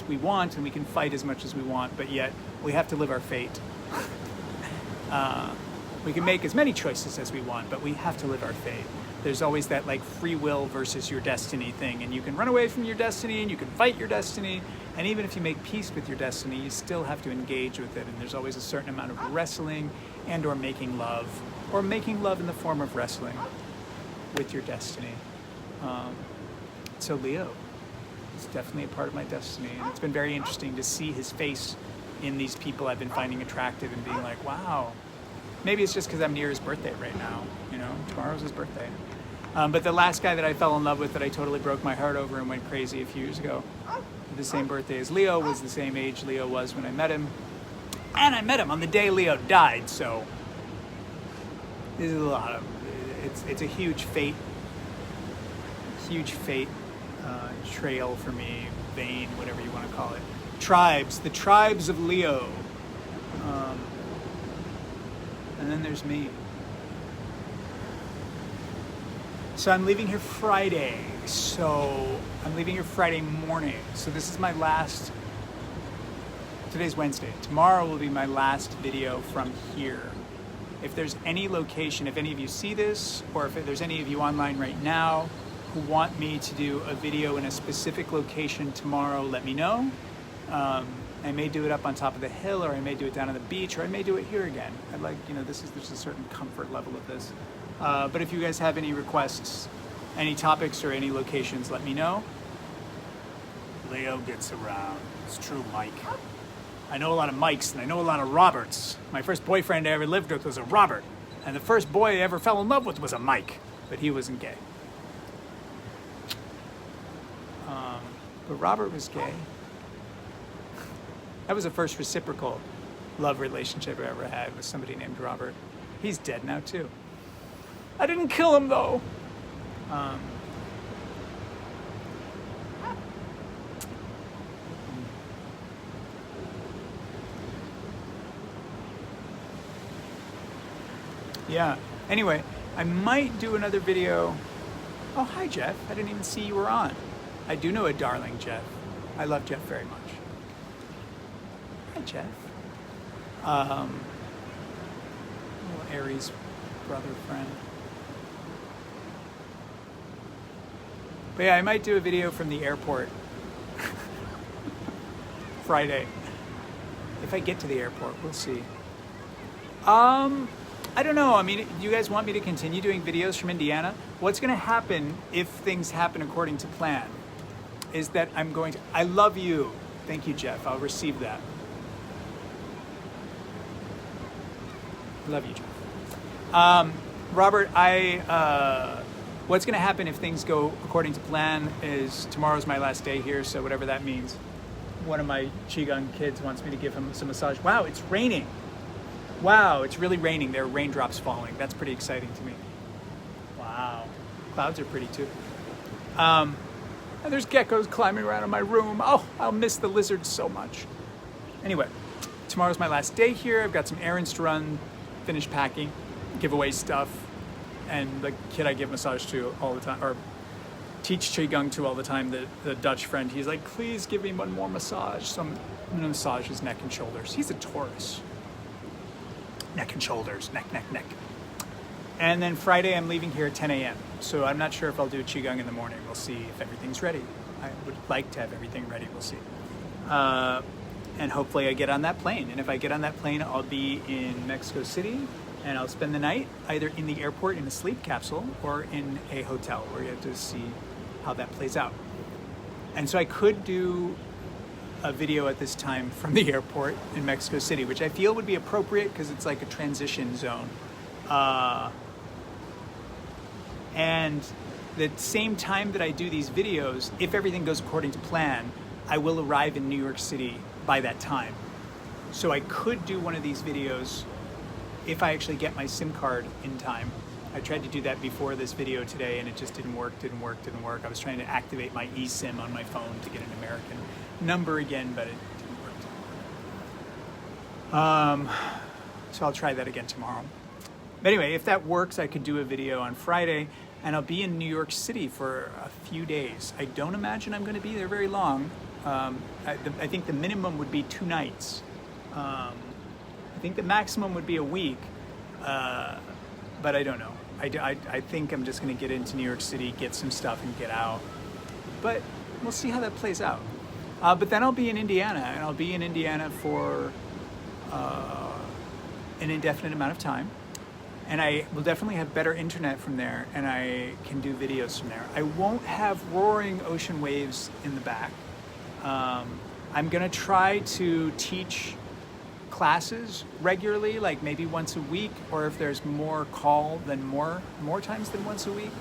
we want, and we can fight as much as we want, but yet we have to live our fate. We can make as many choices as we want, but we have to live our fate. There's always that like free will versus your destiny thing, and you can run away from your destiny and you can fight your destiny, and even if you make peace with your destiny, you still have to engage with it, and there's always a certain amount of wrestling and or making love in the form of wrestling with your destiny. So Leo is definitely a part of my destiny, and it's been very interesting to see his face in these people I've been finding attractive and being like, wow. Maybe it's just because I'm near his birthday right now, tomorrow's his birthday. But the last guy that I fell in love with that I totally broke my heart over and went crazy a few years ago, the same birthday as Leo, was the same age Leo was when I met him. And I met him on the day Leo died, so there's a lot of, it's a huge fate trail for me, vein, whatever you want to call it. The tribes of Leo. And then there's me. So I'm leaving here Friday. Morning. So this is my last, today's Wednesday. Tomorrow will be my last video from here. If there's any location, if any of you see this, or if there's any of you online right now who want me to do a video in a specific location tomorrow, let me know. I may do it up on top of the hill, or I may do it down on the beach, or I may do it here again. There's a certain comfort level of this. But if you guys have any requests, any topics, or any locations, let me know. Leo gets around. It's true, Mike. I know a lot of Mikes, and I know a lot of Roberts. My first boyfriend I ever lived with was a Robert. And the first boy I ever fell in love with was a Mike, but he wasn't gay. But Robert was gay. That was the first reciprocal love relationship I ever had with somebody named Robert. He's dead now too. I didn't kill him though. Yeah. Anyway, I might do another video. Oh, hi, Jeff. I didn't even see you were on. I do know a darling Jeff. I love Jeff very much. Hi, Jeff. Little Aries brother friend. But yeah, I might do a video from the airport Friday. If I get to the airport, we'll see. I don't know. I mean, you guys want me to continue doing videos from Indiana? What's going to happen if things happen according to plan is that I'm going to... I love you. Thank you, Jeff. I'll receive that. Love you, Jeff. Robert, what's going to happen if things go according to plan is tomorrow's my last day here, so whatever that means. One of my Qigong kids wants me to give him some massage. Wow, it's raining. Wow, it's really raining. There are raindrops falling. That's pretty exciting to me. Wow. Clouds are pretty too. And there's geckos climbing around in my room. Oh, I'll miss the lizards so much. Anyway, tomorrow's my last day here. I've got some errands to run, finish packing, give away stuff, and the kid I give massage to all the time, or teach Qigong to all the time, the Dutch friend, he's like, please give me one more massage. So I'm going to massage his neck and shoulders. He's a Taurus. Neck and shoulders, neck. And then Friday I'm leaving here at 10 a.m. So I'm not sure if I'll do Qigong in the morning. We'll see if everything's ready. I would like to have everything ready. We'll see. And hopefully I get on that plane. And if I get on that plane, I'll be in Mexico City and I'll spend the night either in the airport in a sleep capsule or in a hotel where you have to see how that plays out. And so I could do a video at this time from the airport in Mexico City, which I feel would be appropriate because it's like a transition zone. And the same time that I do these videos, if everything goes according to plan, I will arrive in New York City by that time. So I could do one of these videos if I actually get my SIM card in time. I tried to do that before this video today and it just didn't work. I was trying to activate my eSIM on my phone to get an American number again, but it didn't work. So I'll try that again tomorrow. But anyway, if that works, I could do a video on Friday and I'll be in New York City for a few days. I don't imagine I'm going to be there very long. I think the minimum would be 2 nights. I think the maximum would be a week, but I don't know. I think I'm just going to get into New York City, get some stuff and get out. But we'll see how that plays out. But then I'll be in Indiana, and I'll be in Indiana for an indefinite amount of time. And I will definitely have better internet from there, and I can do videos from there. I won't have roaring ocean waves in the back. I'm going to try to teach classes regularly, like maybe once a week, or if there's more call, then more times than once a week.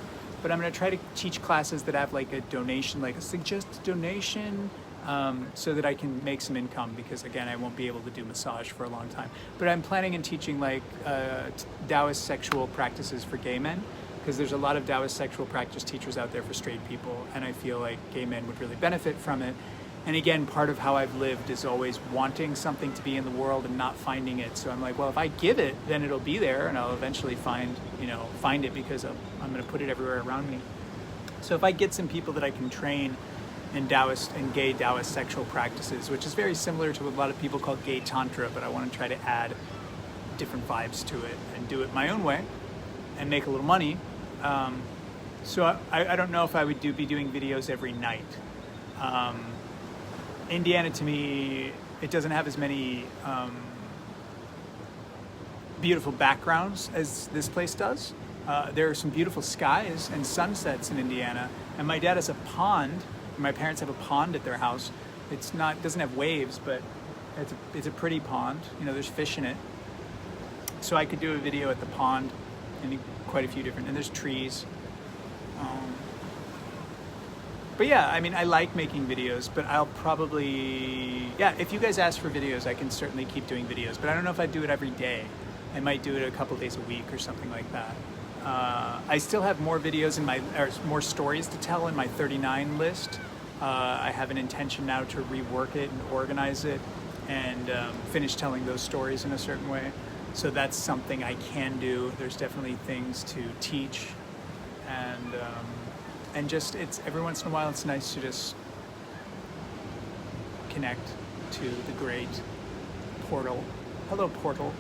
But I'm going to try to teach classes that have like a donation, like a suggested donation, so that I can make some income, because again, I won't be able to do massage for a long time. But I'm planning on teaching like Taoist sexual practices for gay men, because there's a lot of Taoist sexual practice teachers out there for straight people, and I feel like gay men would really benefit from it. And again, part of how I've lived is always wanting something to be in the world and not finding it. So I'm like, well, if I give it, then it'll be there, and I'll eventually find it, because I'm going to put it everywhere around me. So if I get some people that I can train in Taoist and gay Taoist sexual practices, which is very similar to what a lot of people call gay tantra, but I want to try to add different vibes to it and do it my own way and make a little money. So I don't know if I would be doing videos every night. Indiana, to me, it doesn't have as many beautiful backgrounds as this place does. There are some beautiful skies and sunsets in Indiana, and my dad has a pond. My parents have a pond at their house. It doesn't have waves, but it's a pretty pond. There's fish in it. So I could do a video at the pond and quite a few different, and there's trees. But yeah, I mean, I like making videos, but I'll probably, yeah, if you guys ask for videos, I can certainly keep doing videos, but I don't know if I'd do it every day. I might do it a couple days a week or something like that. I still have more videos or more stories to tell in my 39 list. I have an intention now to rework it and organize it and finish telling those stories in a certain way. So that's something I can do. There's definitely things to teach, and just it's every once in a while it's nice to just connect to the great portal. Hello, portal.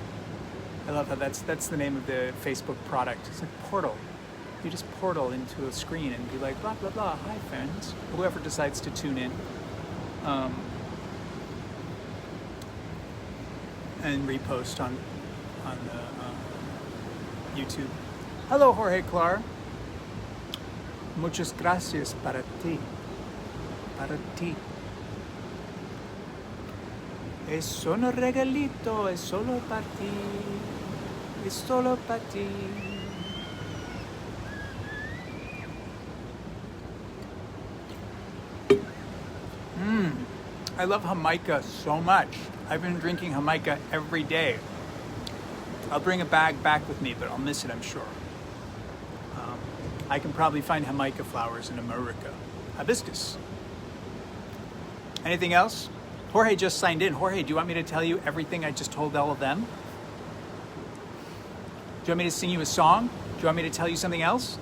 I love how that's the name of the Facebook product. It's like portal. You just portal into a screen and be like blah blah blah. Hi friends. Whoever decides to tune in, and repost on the YouTube. Hello, Jorge Clar. Muchas gracias para ti. Para ti. Es solo regalito, es solo para ti. Es solo para ti. I love Jamaica so much. I've been drinking Jamaica every day. I'll bring a bag back with me, but I'll miss it, I'm sure. I can probably find Jamaica flowers in America. Hibiscus. Anything else? Jorge just signed in. Jorge, do you want me to tell you everything I just told all of them? Do you want me to sing you a song? Do you want me to tell you something else?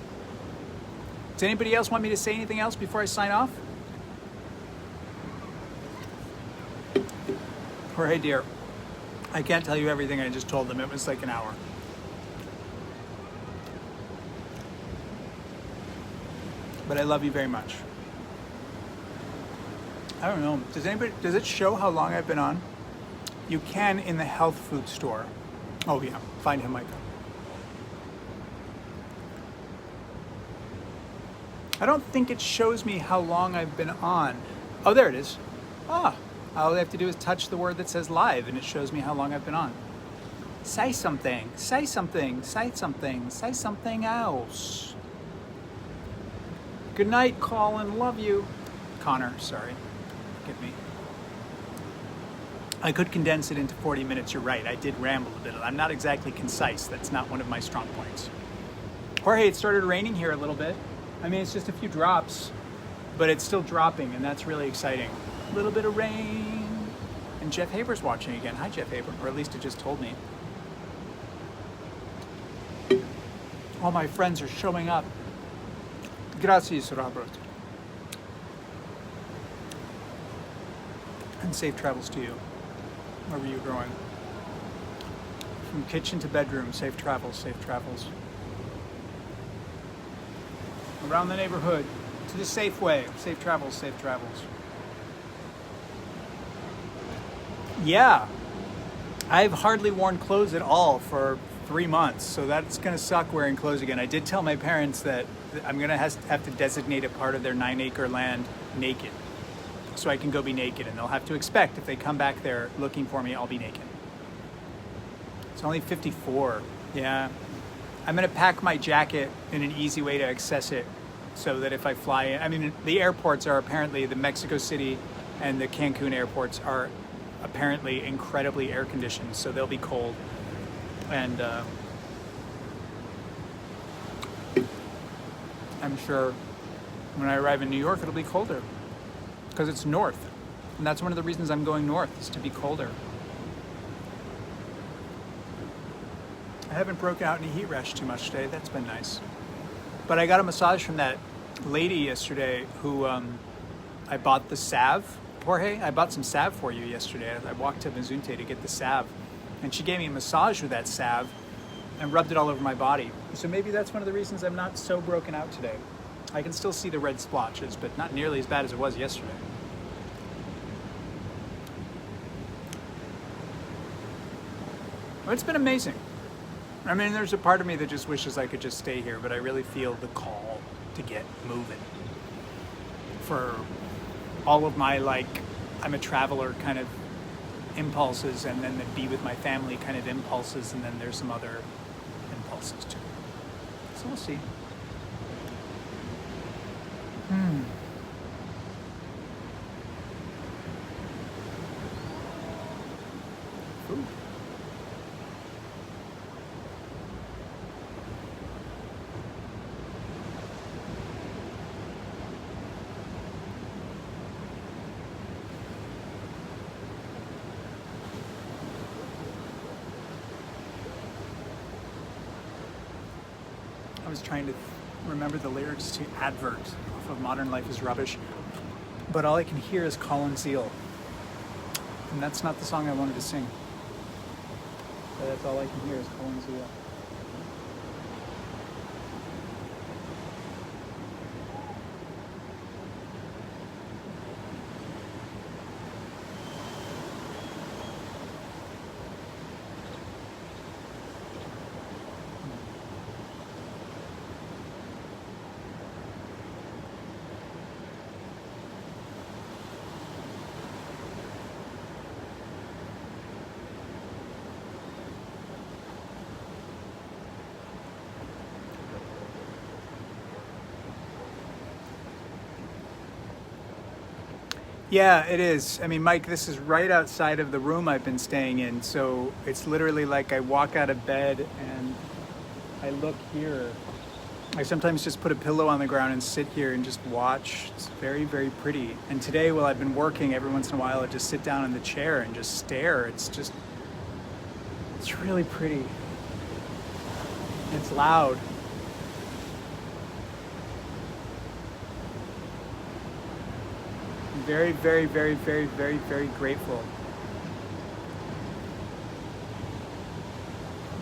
Does anybody else want me to say anything else before I sign off? Jorge, dear, I can't tell you everything I just told them. It was like an hour. But I love you very much. I don't know. Does it show how long I've been on? You can in the health food store. Oh yeah, find Jamaica. I don't think it shows me how long I've been on. Oh, there it is. Ah, all I have to do is touch the word that says live and it shows me how long I've been on. Say something, say something, say something, say something else. Good night, Colin, love you. Connor, sorry, forgive me. I could condense it into 40 minutes, you're right. I did ramble a bit. I'm not exactly concise. That's not one of my strong points. Jorge, it started raining here a little bit. I mean, it's just a few drops, but it's still dropping, and that's really exciting. A little bit of rain. And Jeff Haber's watching again. Hi, Jeff Haber, or at least it just told me. All my friends are showing up. Gracias, Robert. And safe travels to you, wherever you're going. From kitchen to bedroom, safe travels, safe travels. Around the neighborhood, to the Safeway, safe travels, safe travels. Yeah, I've hardly worn clothes at all for 3 months, so that's gonna suck wearing clothes again. I did tell my parents that I'm gonna have to designate a part of their 9-acre land naked, so I can go be naked, and they'll have to expect if they come back there looking for me, I'll be naked. It's only 54, yeah. I'm gonna pack my jacket in an easy way to access it, so that if I fly in, I mean, the airports are apparently, the Mexico City and the Cancun airports are apparently incredibly air conditioned, so they'll be cold. And I'm sure when I arrive in New York, it'll be colder because it's north. And that's one of the reasons I'm going north, is to be colder. I haven't broken out any heat rash too much today. That's been nice. But I got a massage from that lady yesterday who I bought the salve. Jorge, I bought some salve for you yesterday. I walked to Mazunte to get the salve. And she gave me a massage with that salve and rubbed it all over my body. So maybe that's one of the reasons I'm not so broken out today. I can still see the red splotches, but not nearly as bad as it was yesterday. Well, it's been amazing. I mean, there's a part of me that just wishes I could just stay here, but I really feel the call to get moving. For all of my, like, I'm a traveler kind of impulses, and then the be with my family kind of impulses, and then there's some other impulses too. So we'll see. Food. I was trying to remember the lyrics to Advert off of Modern Life is Rubbish, but all I can hear is Colin Seal, and that's not the song I wanted to sing. But that's all I can hear is Colin Seal. Yeah, it is. I mean, Mike, this is right outside of the room I've been staying in. So it's literally like I walk out of bed and I look here. I sometimes just put a pillow on the ground and sit here and just watch. It's very, very pretty. And today, while I've been working, every once in a while I just sit down in the chair and just stare. It's really pretty. It's loud. Very, very, very, very, very, very grateful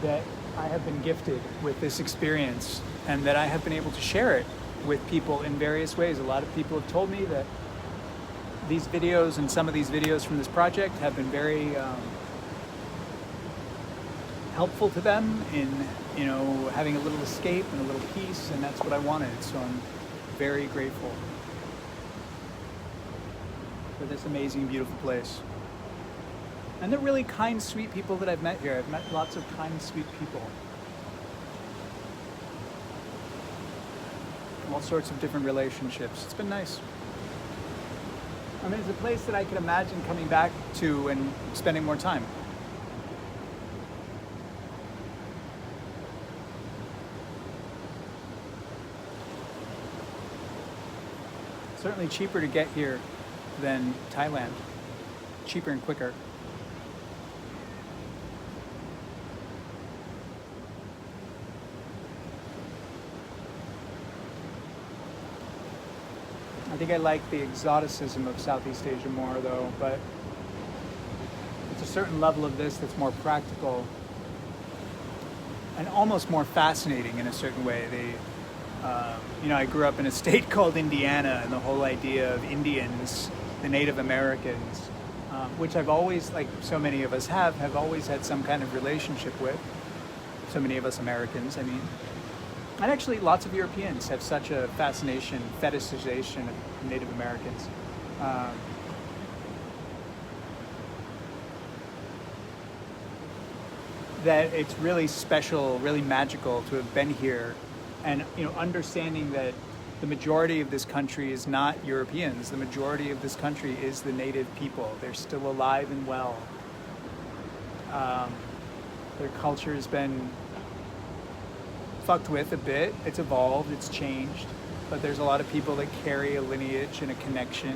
that I have been gifted with this experience and that I have been able to share it with people in various ways. A lot of people have told me that these videos and some of these videos from this project have been very helpful to them in, having a little escape and a little peace, and that's what I wanted. So I'm very grateful for this amazing, beautiful place. And they're really kind, sweet people that I've met here. I've met lots of kind, sweet people. All sorts of different relationships. It's been nice. I mean, it's a place that I can imagine coming back to and spending more time. Certainly cheaper to get here than Thailand. Cheaper and quicker. I think I like the exoticism of Southeast Asia more though, but it's a certain level of this that's more practical and almost more fascinating in a certain way. I grew up in a state called Indiana, and the whole idea of Indians, the Native Americans, which I've always, like so many of us have always had some kind of relationship with. So many of us Americans, I mean. And actually lots of Europeans have such a fascination, fetishization of Native Americans. That it's really special, really magical to have been here, and understanding that the majority of this country is not Europeans. The majority of this country is the native people. They're still alive and well. Their culture has been fucked with a bit. It's evolved, it's changed, but there's a lot of people that carry a lineage and a connection,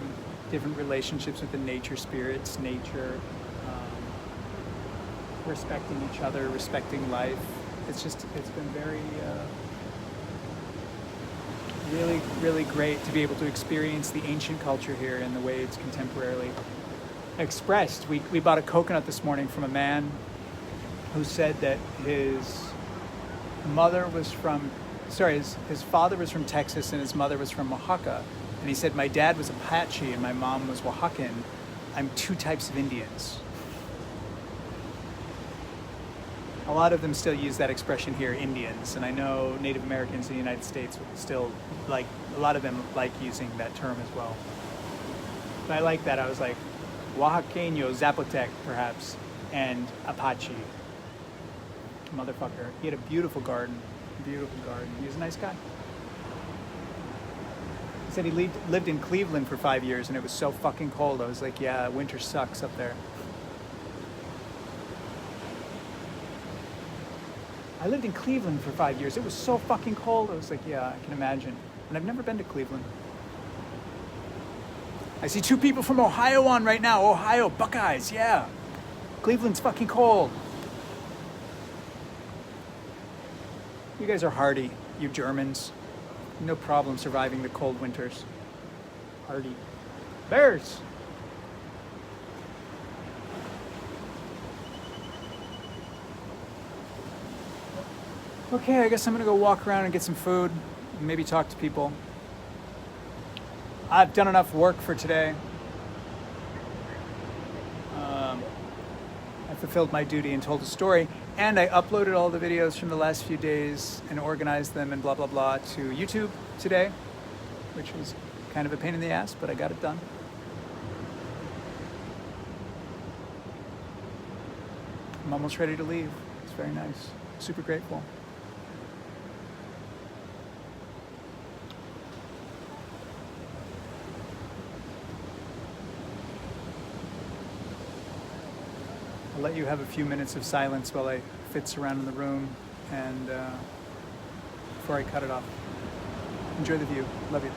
different relationships with the nature spirits, nature, respecting each other, respecting life. It's been very, really, really great to be able to experience the ancient culture here in the way it's contemporarily expressed. We bought a coconut this morning from a man who said that his father was from Texas and his mother was from Oaxaca. And he said, my dad was Apache and my mom was Oaxacan. I'm two types of Indians. A lot of them still use that expression here, Indians. And I know Native Americans in the United States still a lot of them like using that term as well. But I like that. I was like, Oaxaqueño, Zapotec, perhaps, and Apache. Motherfucker. He had a beautiful garden. Beautiful garden. He was a nice guy. He said he lived in Cleveland for 5 years and it was so fucking cold. I was like, yeah, winter sucks up there. I lived in Cleveland for 5 years. It was so fucking cold. I was like, yeah, I can imagine. And I've never been to Cleveland. I see 2 people from Ohio on right now. Ohio, Buckeyes, yeah. Cleveland's fucking cold. You guys are hardy, you Germans. No problem surviving the cold winters. Hardy. Bears! Okay, I guess I'm gonna go walk around and get some food, and maybe talk to people. I've done enough work for today. I fulfilled my duty and told a story, and I uploaded all the videos from the last few days and organized them and blah, blah, blah to YouTube today, which was kind of a pain in the ass, but I got it done. I'm almost ready to leave. It's very nice. Super grateful. I'll let you have a few minutes of silence while I fitz around in the room and before I cut it off. Enjoy the view. Love you.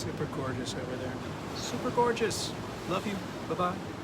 Super gorgeous over there. Super gorgeous. Love you. Bye-bye.